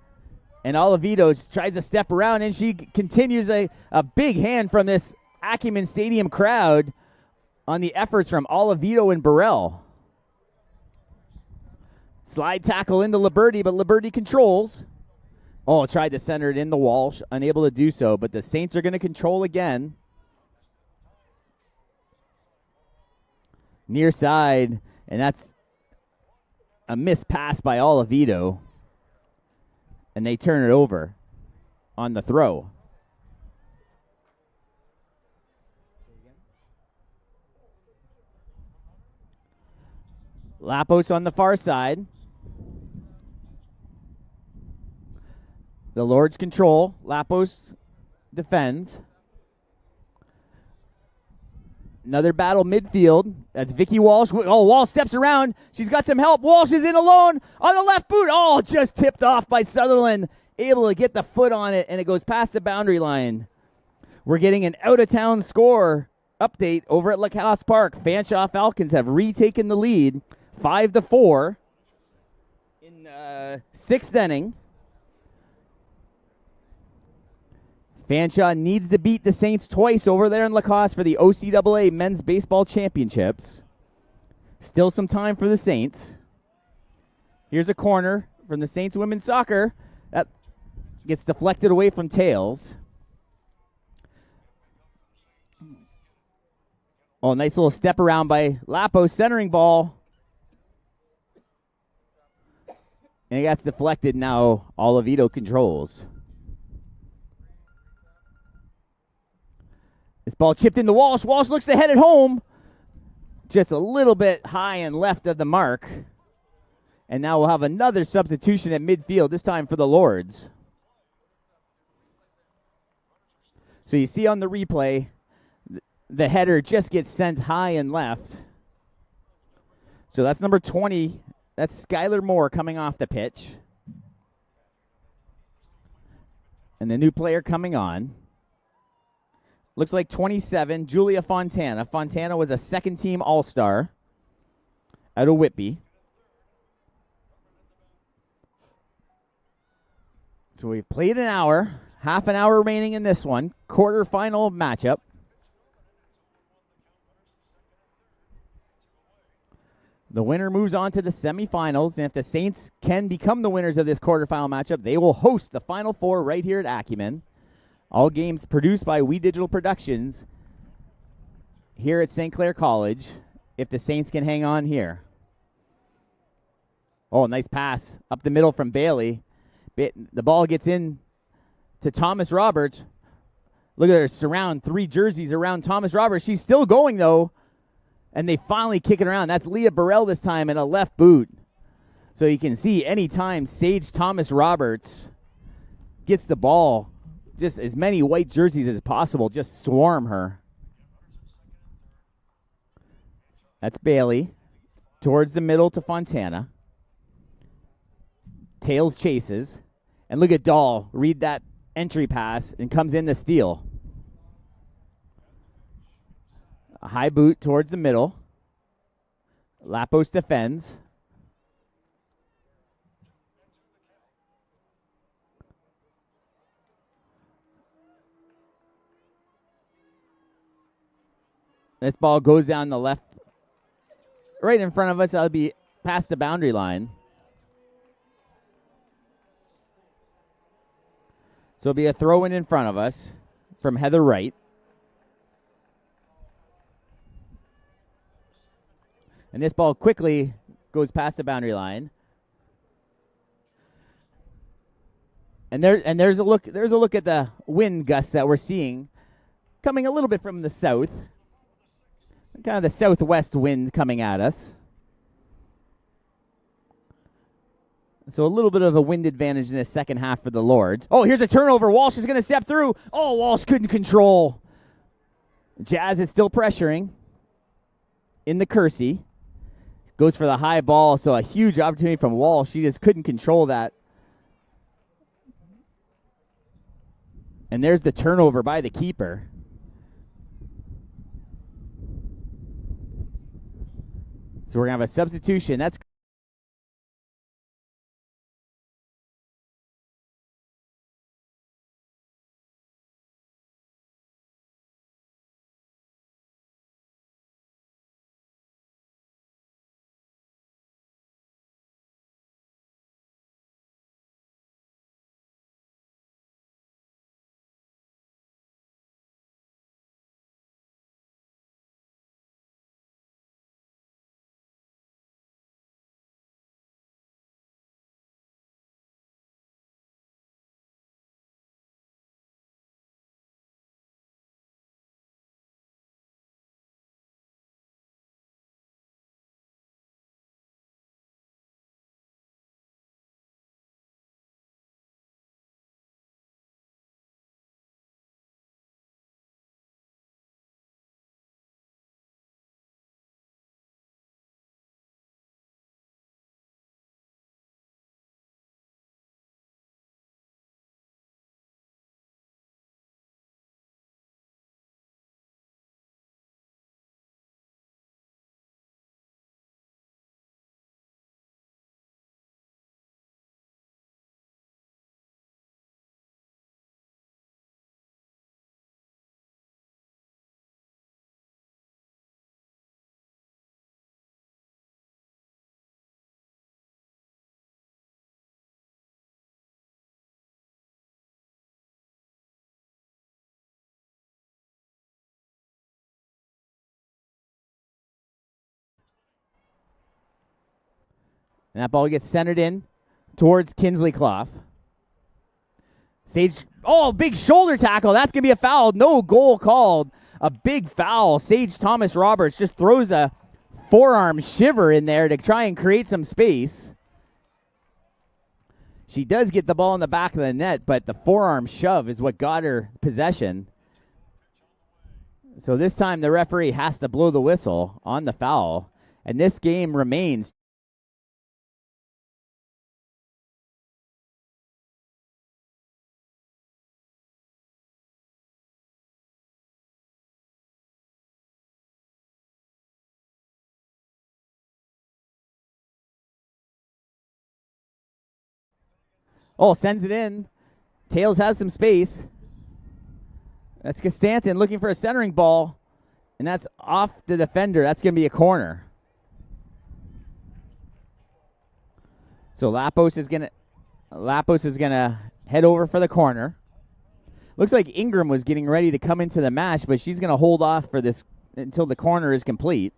And Oliveto tries to step around, and she continues a big hand from this Acumen Stadium crowd on the efforts from Oliveto and Burrell. Slide tackle into Liberty, but Liberty controls. Tried to center it in the Walsh, unable to do so, but the Saints are going to control again. Near side, and that's a missed pass by Oliveto. And they turn it over on the throw. Lapos on the far side. The Lords control. Lapos defends. Another battle midfield. That's Vicky Walsh. Walsh steps around. She's got some help. Walsh is in alone on the left boot. Just tipped off by Sutherland. Able to get the foot on it, and it goes past the boundary line. We're getting an out-of-town score update over at Lacoste Park. Fanshawe Falcons have retaken the lead, 5-4 in the 6th inning. Fanshawe needs to beat the Saints twice over there in Lacoste for the OCAA Men's Baseball Championships. Still some time for the Saints. Here's a corner from the Saints women's soccer. That gets deflected away from Tails. Nice little step around by Lapo, centering ball. And it gets deflected now. Oliveto controls. This ball chipped into Walsh. Walsh looks to head it home. Just a little bit high and left of the mark. And now we'll have another substitution at midfield, this time for the Lords. So you see on the replay, the header just gets sent high and left. So that's number 20. That's Skylar Moore coming off the pitch. And the new player coming on. Looks like 27, Julia Fontana. Fontana was a second-team All-Star out of Whitby. So we've played an hour, half an hour remaining in this one. Quarterfinal matchup. The winner moves on to the semifinals, and if the Saints can become the winners of this quarterfinal matchup, they will host the Final Four right here at Acumen. All games produced by We Digital Productions here at St. Clair College, if the Saints can hang on here. Oh, nice pass up the middle from Bailey. The ball gets in to Thomas Roberts. Look at her surround, 3 jerseys around Thomas Roberts. She's still going, though, and they finally kick it around. That's Leah Burrell this time in a left boot. So you can see anytime Sage Thomas Roberts gets the ball, just as many white jerseys as possible, just swarm her. That's Bailey. Towards the middle to Fontana. Tails chases. And look at Dahl. Read that entry pass and comes in to steal. A high boot towards the middle. Lapos defends. This ball goes down the left, right in front of us. That'll be past the boundary line. So it'll be a throw in front of us from Heather Wright. And this ball quickly goes past the boundary line. And there's a look at the wind gusts that we're seeing coming a little bit from the south. Kind of the southwest wind coming at us. So a little bit of a wind advantage in the second half for the Lords. Oh, here's a turnover. Walsh is going to step through. Oh, Walsh couldn't control. Jazz is still pressuring in the Kersey. Goes for the high ball, so a huge opportunity from Walsh. She just couldn't control that. And there's the turnover by the keeper. So we're going to have a substitution. That's and that ball gets centered in towards Kinsley Clough. Sage, oh, big shoulder tackle. That's going to be a foul. No goal called. A big foul. Sage Thomas Roberts just throws a forearm shiver in there to try and create some space. She does get the ball in the back of the net, but the forearm shove is what got her possession. So this time the referee has to blow the whistle on the foul, and this game remains. Oh, sends it in. Tails has some space. That's Costantin looking for a centering ball, and that's off the defender. That's going to be a corner. So Lapos is gonna head over for the corner. Looks like Ingram was getting ready to come into the match, but she's gonna hold off for this until the corner is complete.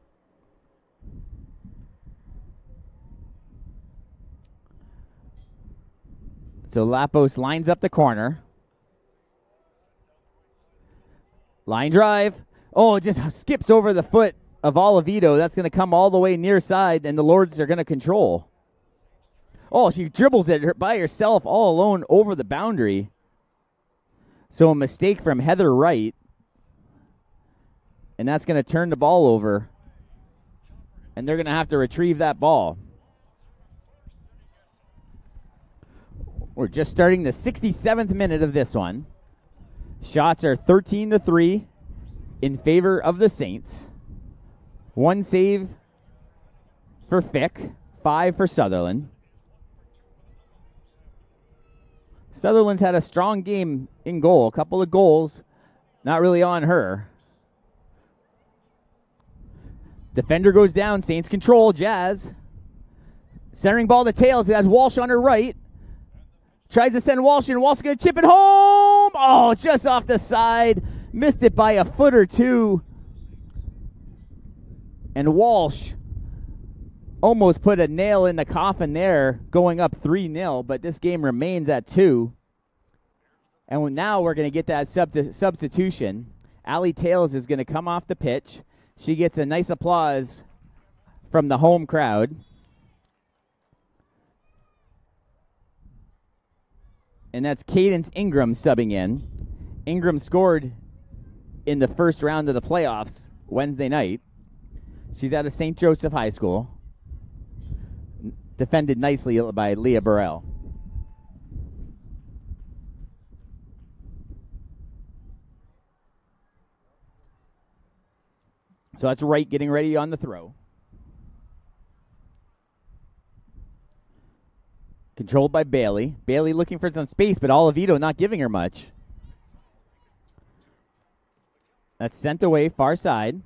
So Lapos lines up the corner. Line drive. Oh, it just skips over the foot of Olivito. That's going to come all the way near side, and the Lords are going to control. Oh, she dribbles it by herself all alone over the boundary. So a mistake from Heather Wright. And that's going to turn the ball over. And they're going to have to retrieve that ball. We're just starting the 67th minute of this one. Shots are 13-3 in favor of the Saints. 1 save for Fick, 5 for Sutherland. Sutherland's had a strong game in goal. A couple of goals, not really on her. Defender goes down. Saints control. Jazz. Centering ball to Tails. It has Walsh on her right. Tries to send Walsh in. Walsh is going to chip it home. Oh, just off the side. Missed it by a foot or two. And Walsh almost put a nail in the coffin there, going up 3-0, but this game remains at 2. And now we're going to get that substitution. Allie Tails is going to come off the pitch. She gets a nice applause from the home crowd. And that's Cadence Ingram subbing in. Ingram scored in the first round of the playoffs Wednesday night. She's out of St. Joseph High School. Defended nicely by Leah Burrell. So that's Wright getting ready on the throw. Controlled by Bailey. Bailey looking for some space, but Olivito not giving her much. That's sent away far side.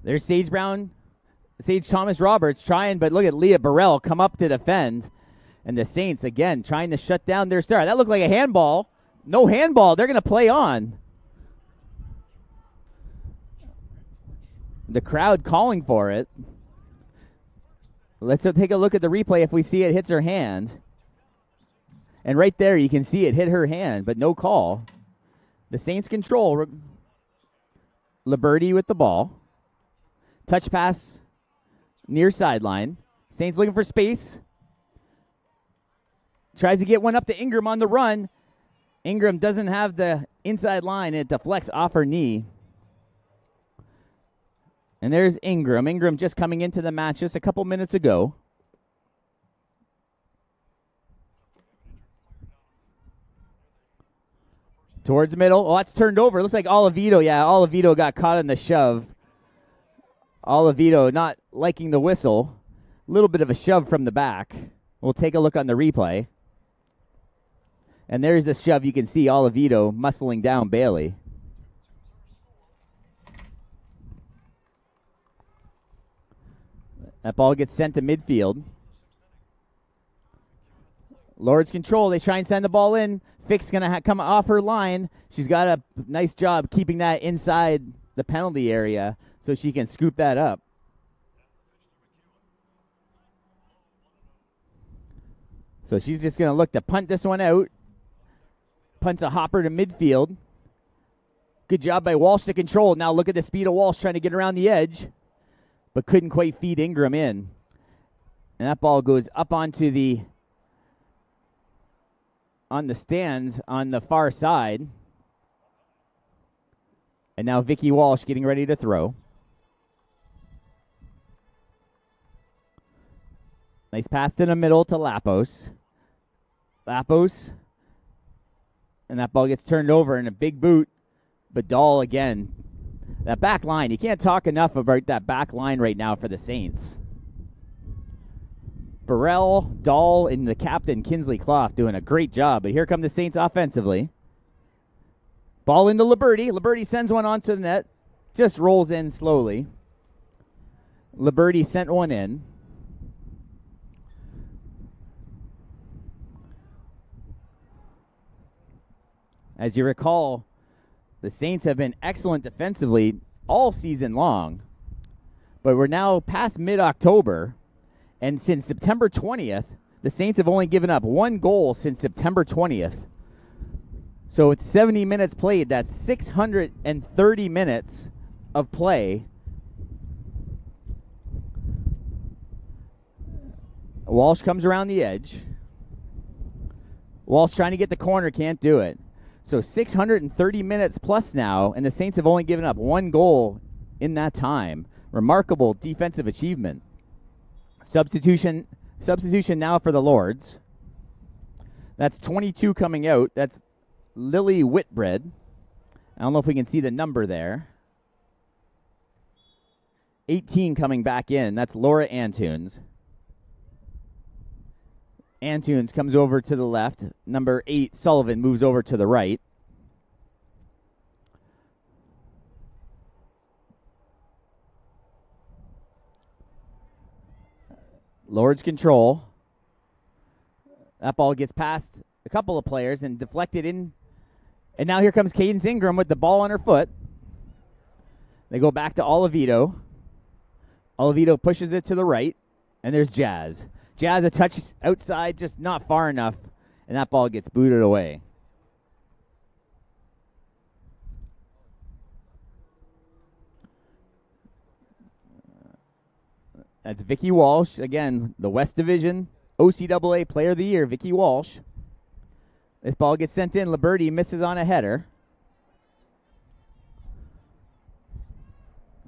There's Sage Thomas Roberts trying, but look at Leah Burrell come up to defend. And the Saints, again, trying to shut down their star. That looked like a handball. No handball. They're going to play on. The crowd calling for it. Let's take a look at the replay if we see it hits her hand. And right there, you can see it hit her hand, but no call. The Saints control. Liberty with the ball. Touch pass near sideline. Saints looking for space. Tries to get one up to Ingram on the run. Ingram doesn't have the inside line. It deflects off her knee. And there's Ingram. Ingram just coming into the match just a couple minutes ago. Towards the middle. Oh, that's turned over. Looks like Olivito. Yeah, Olivito got caught in the shove. Olivito not liking the whistle. A little bit of a shove from the back. We'll take a look on the replay. And there's the shove. You can see Olivito muscling down Bailey. That ball gets sent to midfield. Lords control. They try and send the ball in. Fick's going to come off her line. She's got a nice job keeping that inside the penalty area so she can scoop that up. So she's just going to look to punt this one out. Punts a hopper to midfield. Good job by Walsh to control. Now look at the speed of Walsh trying to get around the edge, but couldn't quite feed Ingram in. And that ball goes up onto the stands on the far side. And now Vicky Walsh getting ready to throw. Nice pass to the middle to Lapos. Lapos. And that ball gets turned over in a big boot. But Dahl again. That back line, you can't talk enough about that back line right now for the Saints. Burrell, Dahl, and the captain, Kinsley Clough, doing a great job. But here come the Saints offensively. Ball into Liberty. Liberty sends one onto the net. Just rolls in slowly. Liberty sent one in. As you recall, the Saints have been excellent defensively all season long. But we're now past mid-October. And since September 20th, the Saints have only given up one goal since September 20th. So it's 70 minutes played. That's 630 minutes of play. Walsh comes around the edge. Walsh trying to get the corner, can't do it. So 630 minutes plus now, and the Saints have only given up one goal in that time. Remarkable defensive achievement. Substitution now for the Lords. That's 22 coming out. That's Lily Whitbread. I don't know if we can see the number there. 18 coming back in. That's Laura Antunes. Antunes comes over to the left. Number 8, Sullivan, moves over to the right. Lords control. That ball gets past a couple of players and deflected in. And now here comes Cadence Ingram with the ball on her foot. They go back to Olivito. Olivito pushes it to the right. And there's Jazz. Jazz a touch outside, just not far enough. And that ball gets booted away. That's Vicky Walsh. Again, the West Division OCAA Player of the Year, Vicky Walsh. This ball gets sent in. Liberty misses on a header.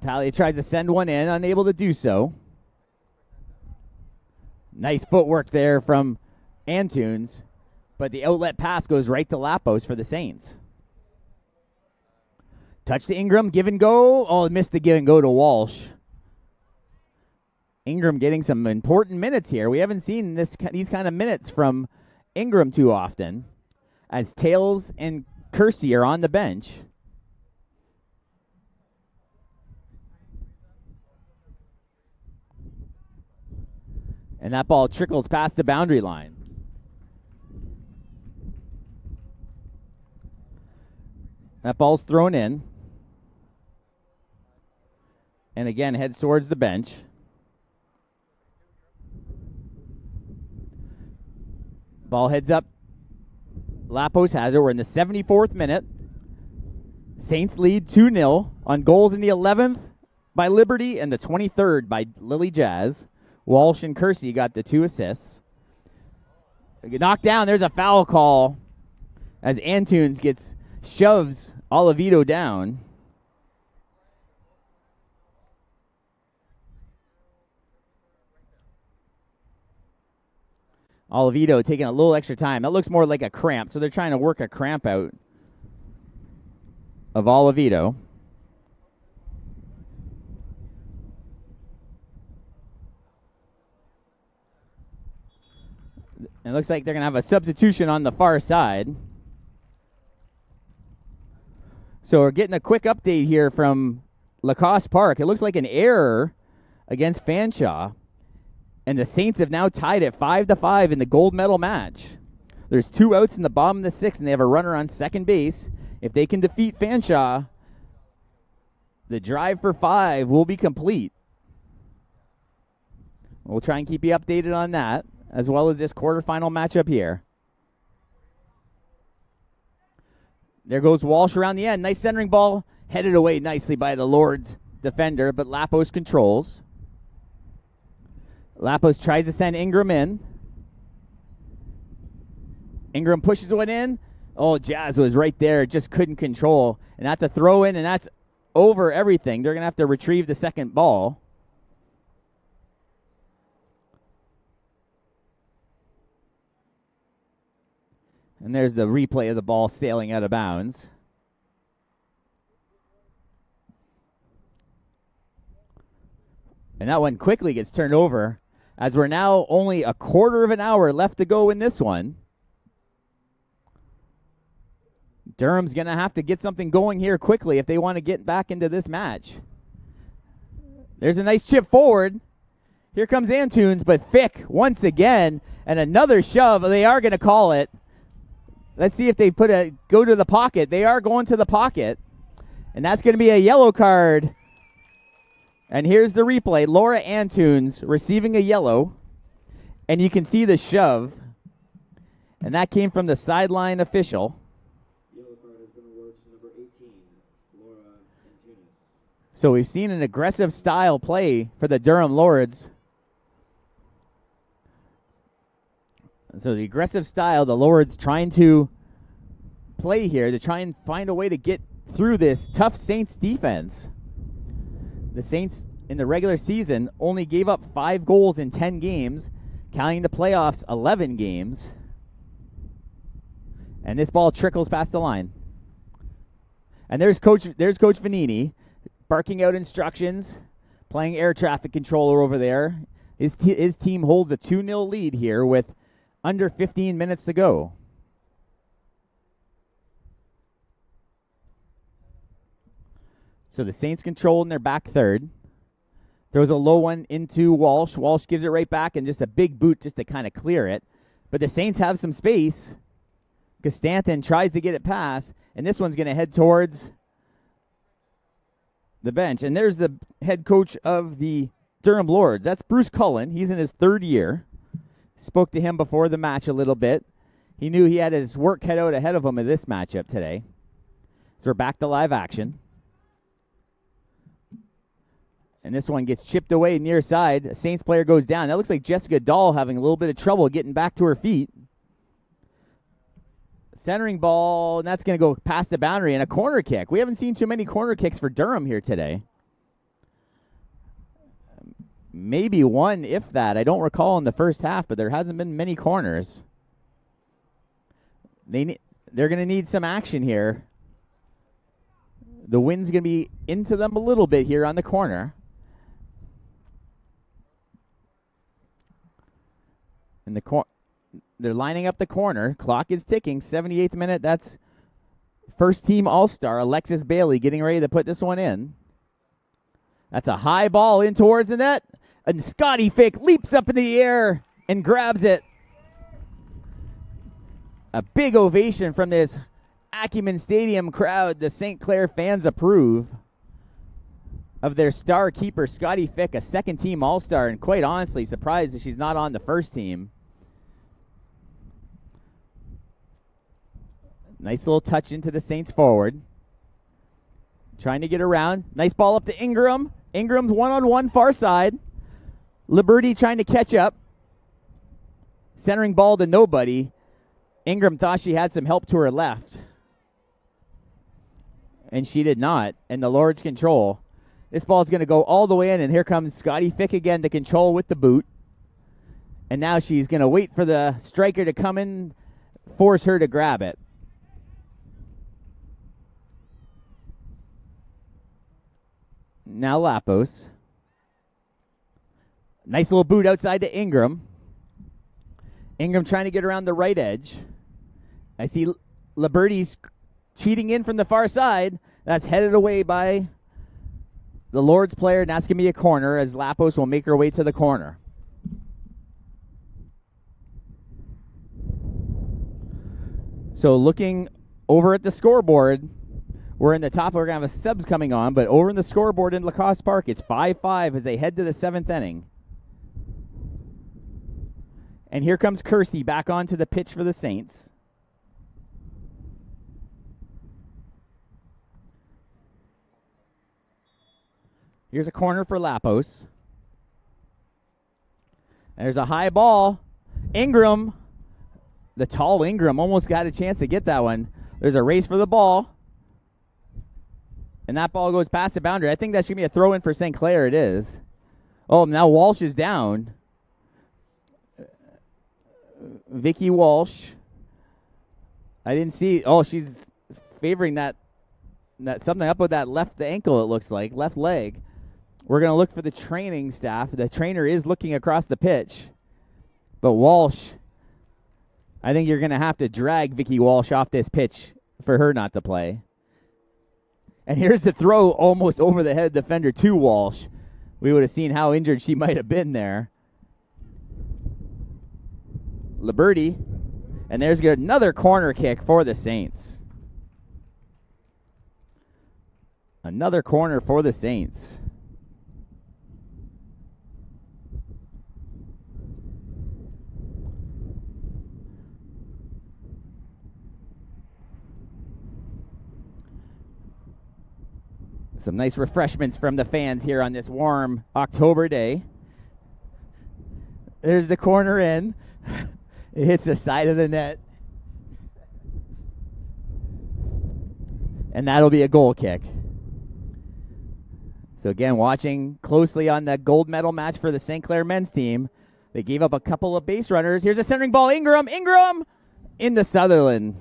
Talia tries to send one in, unable to do so. Nice footwork there from Antunes, but the outlet pass goes right to Lapos for the Saints. Touch to Ingram, give and go. Oh, missed the give and go to Walsh. Ingram getting some important minutes here. We haven't seen these kind of minutes from Ingram too often, as Tails and Kersey are on the bench. And that ball trickles past the boundary line. That ball's thrown in. And again, heads towards the bench. Ball heads up. Lapos has it. We're in the 74th minute. Saints lead 2-0 on goals in the 11th by Liberty and the 23rd by Lily Jazz. Walsh and Kersey got the 2 assists. Knocked down. There's a foul call as Antunes shoves Olivito down. Olivito taking a little extra time. That looks more like a cramp, so they're trying to work a cramp out of Olivito. It looks like they're going to have a substitution on the far side. So we're getting a quick update here from Lacoste Park. It looks like an error against Fanshawe. And the Saints have now tied it 5-5 in the gold medal match. There's 2 outs in the bottom of the 6th, and they have a runner on second base. If they can defeat Fanshawe, the drive for 5 will be complete. We'll try and keep you updated on that, as well as this quarterfinal matchup here. There goes Walsh around the end. Nice centering ball, headed away nicely by the Lords defender, but Lapos controls. Lapos tries to send Ingram in. Ingram pushes one in. Oh, Jazz was right there, just couldn't control. And that's a throw in, and that's over everything. They're going to have to retrieve the second ball. And there's the replay of the ball sailing out of bounds. And that one quickly gets turned over as we're now only a quarter of an hour left to go in this one. Durham's going to have to get something going here quickly if they want to get back into this match. There's a nice chip forward. Here comes Antunes, but Fick once again, and another shove. They are going to call it. Let's see if they go to the pocket. They are going to the pocket, and that's going to be a yellow card. And here's the replay. Laura Antunes receiving a yellow, and you can see the shove, and that came from the sideline official. Yellow card has been awarded to number 18, Laura Antunes. So we've seen an aggressive style play for the Durham Lords. So the aggressive style, the Lords trying to play here to try and find a way to get through this tough Saints defense. The Saints in the regular season only gave up 5 goals in 10 games, counting the playoffs 11 games. And this ball trickles past the line. And there's Coach Vanini barking out instructions, playing air traffic controller over there. His team holds a 2-0 lead here with under 15 minutes to go. So the Saints control in their back third. Throws a low one into Walsh. Walsh gives it right back and just a big boot just to kind of clear it. But the Saints have some space because Stanton tries to get it past, and this one's going to head towards the bench. And there's the head coach of the Durham Lords. That's Bruce Cullen. He's in his 3rd year. Spoke to him before the match a little bit. He knew he had his work cut out ahead of him in this matchup today. So we're back to live action. And this one gets chipped away near side. A Saints player goes down. That looks like Jessica Dahl having a little bit of trouble getting back to her feet. Centering ball, and that's going to go past the boundary, and a corner kick. We haven't seen too many corner kicks for Durham here today. Maybe one, if that. I don't recall in the first half, but there hasn't been many corners. They're going to need some action here. The wind's going to be into them a little bit here on the corner. And they're lining up the corner. Clock is ticking. 78th minute. That's first team All-Star Alexis Bailey getting ready to put this one in. That's a high ball in towards the net. And Scotty Fick leaps up in the air and grabs it. A big ovation from this Acumen Stadium crowd. The St. Clair fans approve of their star keeper, Scotty Fick, a second team All-Star, and quite honestly surprised that she's not on the first team. Nice little touch into the Saints forward. Trying to get around. Nice ball up to Ingram. Ingram's one-on-one far side. Liberty trying to catch up. Centering ball to nobody. Ingram thought she had some help to her left. And she did not. And the Lords control. This ball is going to go all the way in, and here comes Scotty Fick again to control with the boot. And now she's going to wait for the striker to come in, force her to grab it. Now Lapos. Nice little boot outside to Ingram. Ingram trying to get around the right edge. I see Liberty's cheating in from the far side. That's headed away by the Lords player, and that's going to be a corner as Lapos will make her way to the corner. So looking over at the scoreboard, we're in the top. We're going to have subs coming on, but over in the scoreboard in Lacoste Park, it's 5-5 as they head to the 7th inning. And here comes Kersey back onto the pitch for the Saints. Here's a corner for Lapos. There's a high ball. Ingram, the tall Ingram, almost got a chance to get that one. There's a race for the ball. And that ball goes past the boundary. I think that should be a throw-in for St. Clair. It is. Oh, now Walsh is down. Vicky Walsh. I didn't see. Oh, she's favoring that something up with that left ankle, it looks like. Left leg. We're going to look for the training staff. The trainer is looking across the pitch. But Walsh, I think you're going to have to drag Vicky Walsh off this pitch for her not to play. And here's the throw almost over the head defender to Walsh. We would have seen how injured she might have been there. Liberty. And there's another corner kick for the Saints. Another corner for the Saints. Some nice refreshments from the fans here on this warm October day. There's the corner in. It hits the side of the net. And that'll be a goal kick. So again, watching closely on the gold medal match for the St. Clair men's team. They gave up a couple of base runners. Here's a centering ball. Ingram into Sutherland.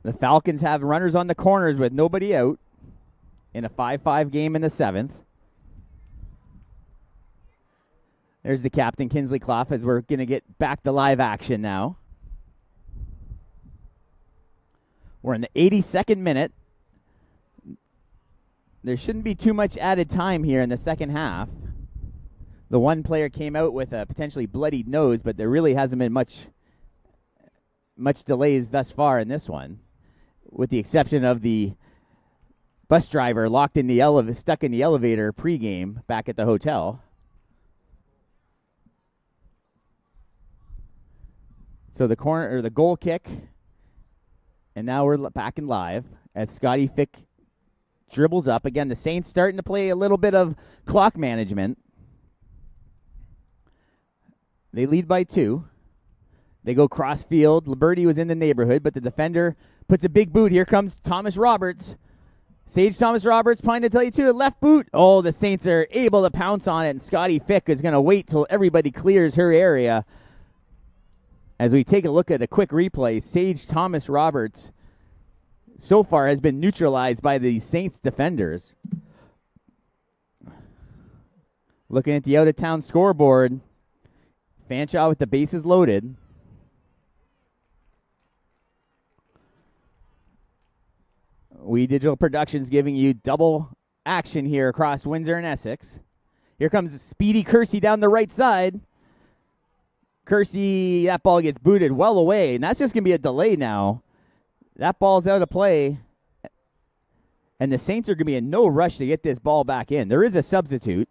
The Falcons have runners on the corners with nobody out in a 5-5 game in the 7th. There's the captain, Kinsley Clough, as we're going to get back to live action now. We're in the 82nd minute. There shouldn't be too much added time here in the second half. The one player came out with a potentially bloodied nose, but there really hasn't been much delays thus far in this one, with the exception of the bus driver stuck in the elevator pregame back at the hotel. So the goal kick, and now we're back in live as Scotty Fick dribbles up. Again, the Saints starting to play a little bit of clock management. They lead by 2. They go cross field. Liberty was in the neighborhood, but the defender puts a big boot. Here comes Thomas Roberts. Sage Thomas Roberts, trying to tell you too, a left boot. Oh, the Saints are able to pounce on it, and Scotty Fick is going to wait till everybody clears her area. As we take a look at a quick replay, Sage Thomas Roberts so far has been neutralized by the Saints defenders. Looking at the out-of-town scoreboard, Fanshawe with the bases loaded. We Digital Productions giving you double action here across Windsor and Essex. Here comes Speedy Kersey down the right side. Kersey, that ball gets booted well away, and that's just going to be a delay now. That ball's out of play, and the Saints are going to be in no rush to get this ball back in. There is a substitute.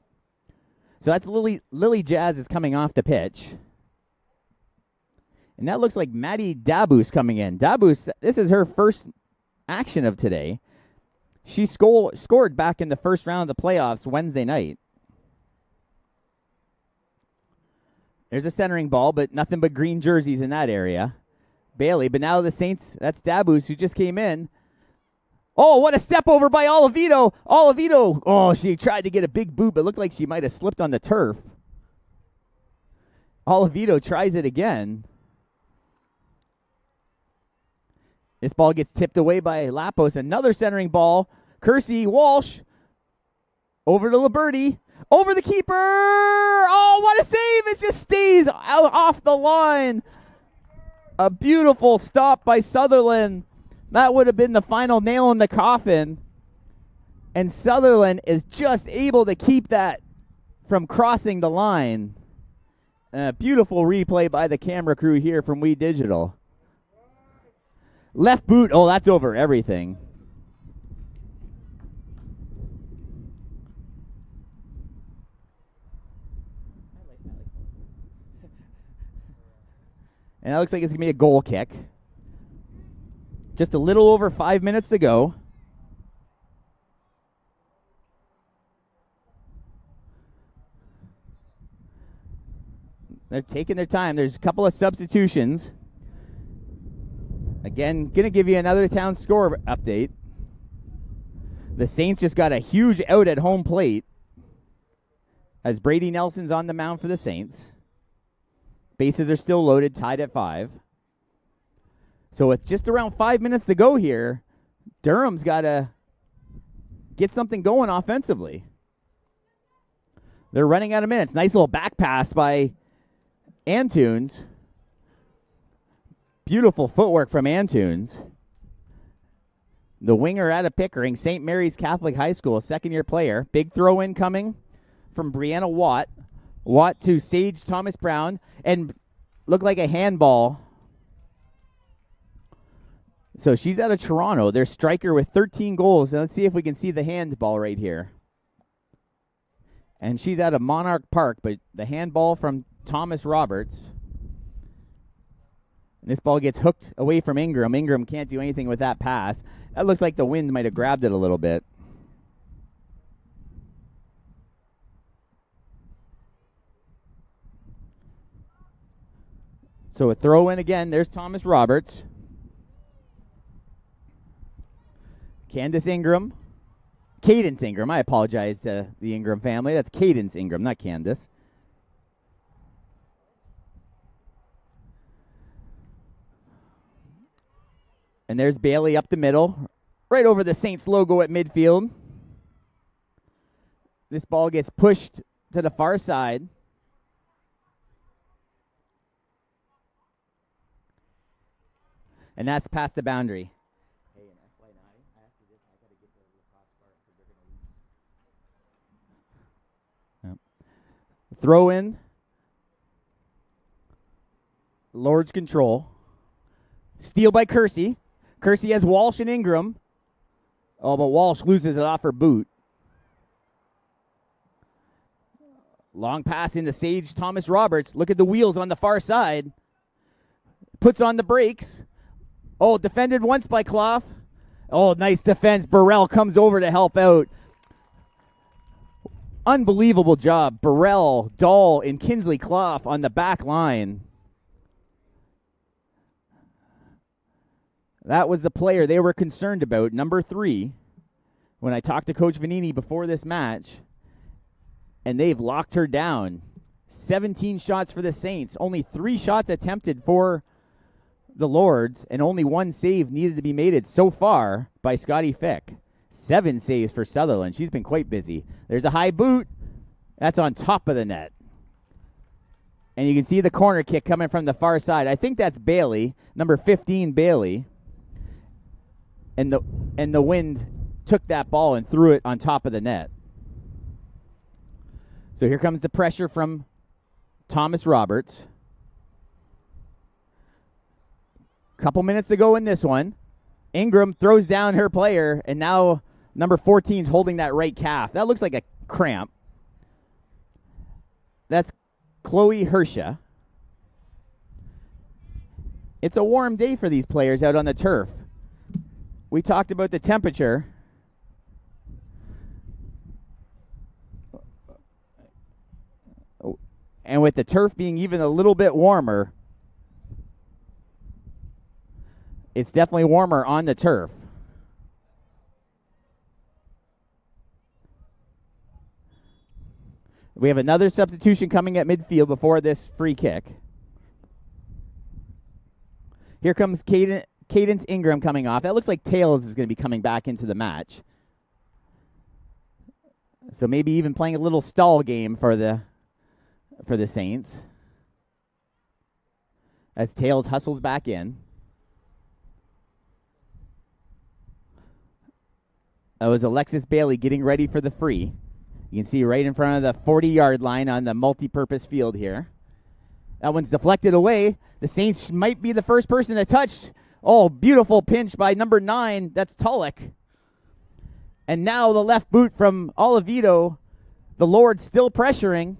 So that's Lily Jazz is coming off the pitch. And that looks like Maddie Dabus coming in. Dabus, this is her first action of today. She scored back in the first round of the playoffs Wednesday night. There's a centering ball, but nothing but green jerseys in that area. Bailey, but now the Saints, that's Dabus who just came in. Oh, what a step over by Olivito. Olivito, oh, she tried to get a big boot, but looked like she might have slipped on the turf. Olivito tries it again. This ball gets tipped away by Lapos. Another centering ball. Kersey, Walsh, over to Liberty. Over the keeper. Oh, what a save. It just stays out off the line. A beautiful stop by Sutherland. That would have been the final nail in the coffin. And Sutherland is just able to keep that from crossing the line. A beautiful replay by the camera crew here from We Digital. Left boot. Oh, that's over everything. And that looks like it's going to be a goal kick. Just a little over 5 minutes to go. They're taking their time. There's a couple of substitutions. Again, going to give you another town score update. The Saints just got a huge out at home plate as Brady Nelson's on the mound for the Saints. Bases are still loaded, tied at 5. So with just around 5 minutes to go here, Durham's got to get something going offensively. They're running out of minutes. Nice little back pass by Antunes. Beautiful footwork from Antunes. The winger out of Pickering, St. Mary's Catholic High School, second-year player. Big throw-in coming from Brianna Watt. Watt to Sage Thomas Brown, and looked like a handball. So she's out of Toronto. Their striker with 13 goals. Now let's see if we can see the handball right here. And she's out of Monarch Park, but the handball from Thomas Roberts. And this ball gets hooked away from Ingram. Ingram can't do anything with that pass. That looks like the wind might have grabbed it a little bit. So a throw in again. There's Thomas Roberts. Cadence Ingram. I apologize to the Ingram family. That's Cadence Ingram, not Candace. And there's Bailey up the middle, right over the Saints logo at midfield. This ball gets pushed to the far side. And that's past the boundary. Hey, an FYI, after this, I got to get the lacrosse part because they're going to lose. Yep. Throw in. Lord's control. Steal by Kersey. Kersey has Walsh and Ingram. Oh, but Walsh loses it off her boot. Long pass into Sage Thomas Roberts. Look at the wheels on the far side. Puts on the brakes. Oh, defended once by Clough. Oh, nice defense. Burrell comes over to help out. Unbelievable job. Burrell, Dahl, and Kinsley Clough on the back line. That was the player they were concerned about, number 3, when I talked to Coach Vanini before this match. And they've locked her down. 17 shots for the Saints. Only 3 shots attempted for the Lords, and only 1 save needed to be made so far by Scotty Fick. 7 saves for Sutherland. She's been quite busy. There's a high boot. That's on top of the net. And you can see the corner kick coming from the far side. I think that's Bailey, number 15 Bailey. And the wind took that ball and threw it on top of the net. So here comes the pressure from Thomas Roberts. Couple minutes to go in this one. Ingram throws down her player, and now number 14 is holding that right calf. That looks like a cramp. That's Chloe Hersha. It's a warm day for these players out on the turf. We talked about the temperature. And with the turf being even a little bit warmer, it's definitely warmer on the turf. We have another substitution coming at midfield before this free kick. Here comes Cadence Ingram coming off. That looks like Tails is going to be coming back into the match. So maybe even playing a little stall game for the Saints. As Tails hustles back in. That was Alexis Bailey getting ready for the free. You can see right in front of the 40-yard line on the multi-purpose field here. That one's deflected away. The Saints might be the first person to touch. Oh, beautiful pinch by number 9. That's Tulloch. And now the left boot from Olivito. The Lord still pressuring.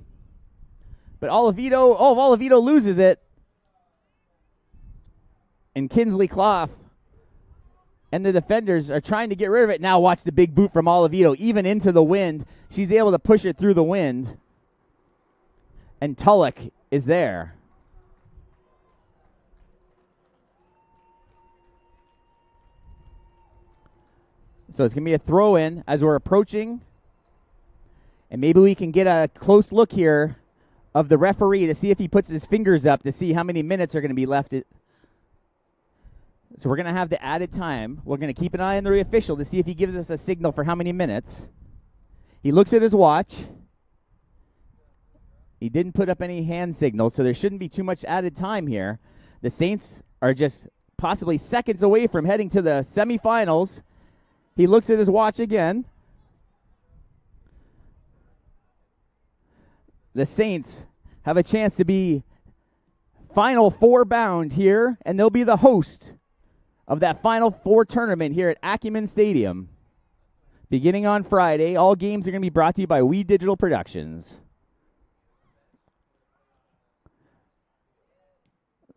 But Olivito loses it. And Kinsley Clough and the defenders are trying to get rid of it. Now watch the big boot from Olivito, even into the wind. She's able to push it through the wind. And Tulloch is there. So it's going to be a throw in as we're approaching. And maybe we can get a close look here of the referee to see if he puts his fingers up to see how many minutes are going to be left. So we're going to have the added time. We're going to keep an eye on the official to see if he gives us a signal for how many minutes. He looks at his watch. He didn't put up any hand signals, so there shouldn't be too much added time here. The Saints are just possibly seconds away from heading to the semifinals. He looks at his watch again. The Saints have a chance to be Final Four bound here, and they'll be the host of that Final Four tournament here at Acumen Stadium. Beginning on Friday, all games are going to be brought to you by We Digital Productions.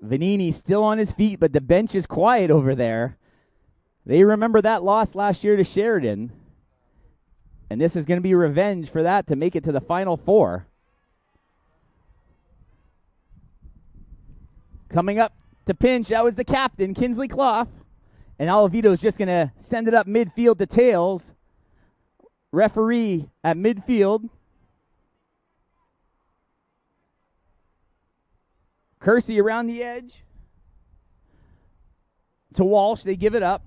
Vanini still on his feet, but the bench is quiet over there. They remember that loss last year to Sheridan. And this is going to be revenge for that to make it to the Final Four. Coming up to pinch, that was the captain, Kinsley Clough. And Olivedo's just going to send it up midfield to Tails. Referee at midfield. Kersey around the edge. To Walsh, they give it up.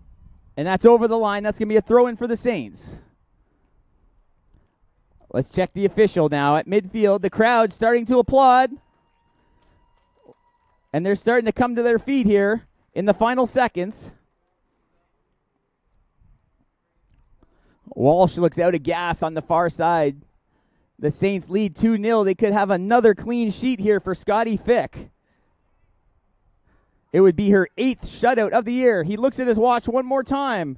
And that's over the line. That's going to be a throw-in for the Saints. Let's check the official now at midfield. The crowd starting to applaud. And they're starting to come to their feet here in the final seconds. Walsh looks out of gas on the far side. The Saints lead 2-0. They could have another clean sheet here for Scotty Fick. It would be her 8th shutout of the year. He looks at his watch one more time.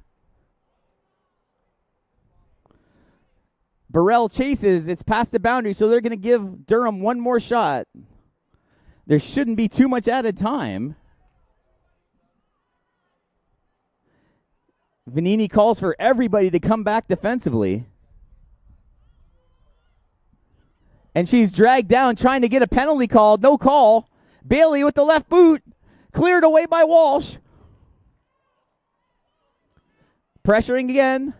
Burrell chases. It's past the boundary, so they're going to give Durham one more shot. There shouldn't be too much added time. Vanini calls for everybody to come back defensively. And she's dragged down trying to get a penalty called. No call. Bailey with the left boot. Cleared away by Walsh. Pressuring again.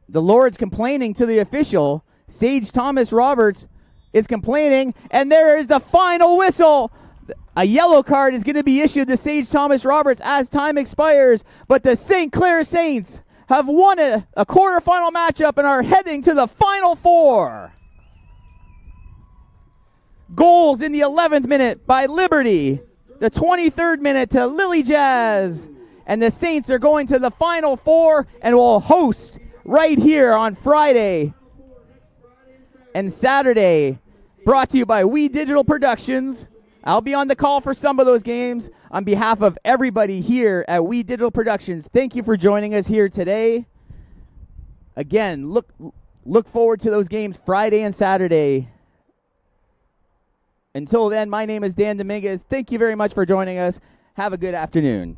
The Lord's complaining to the official. Sage Thomas Roberts is complaining, and there is the final whistle. A yellow card is going to be issued to Sage Thomas Roberts as time expires, but the St. Clair Saints have won a quarterfinal matchup and are heading to the Final Four. Goals in the 11th minute by Liberty, the 23rd minute to Lily Jazz, and the Saints are going to the Final Four and will host right here on Friday and Saturday. Brought to you by We Digital Productions. I'll be on the call for some of those games. On behalf of everybody here at We Digital Productions, thank you for joining us here today. Again, look forward to those games Friday and Saturday. Until then, my name is Dan Dominguez. Thank you very much for joining us. Have a good afternoon.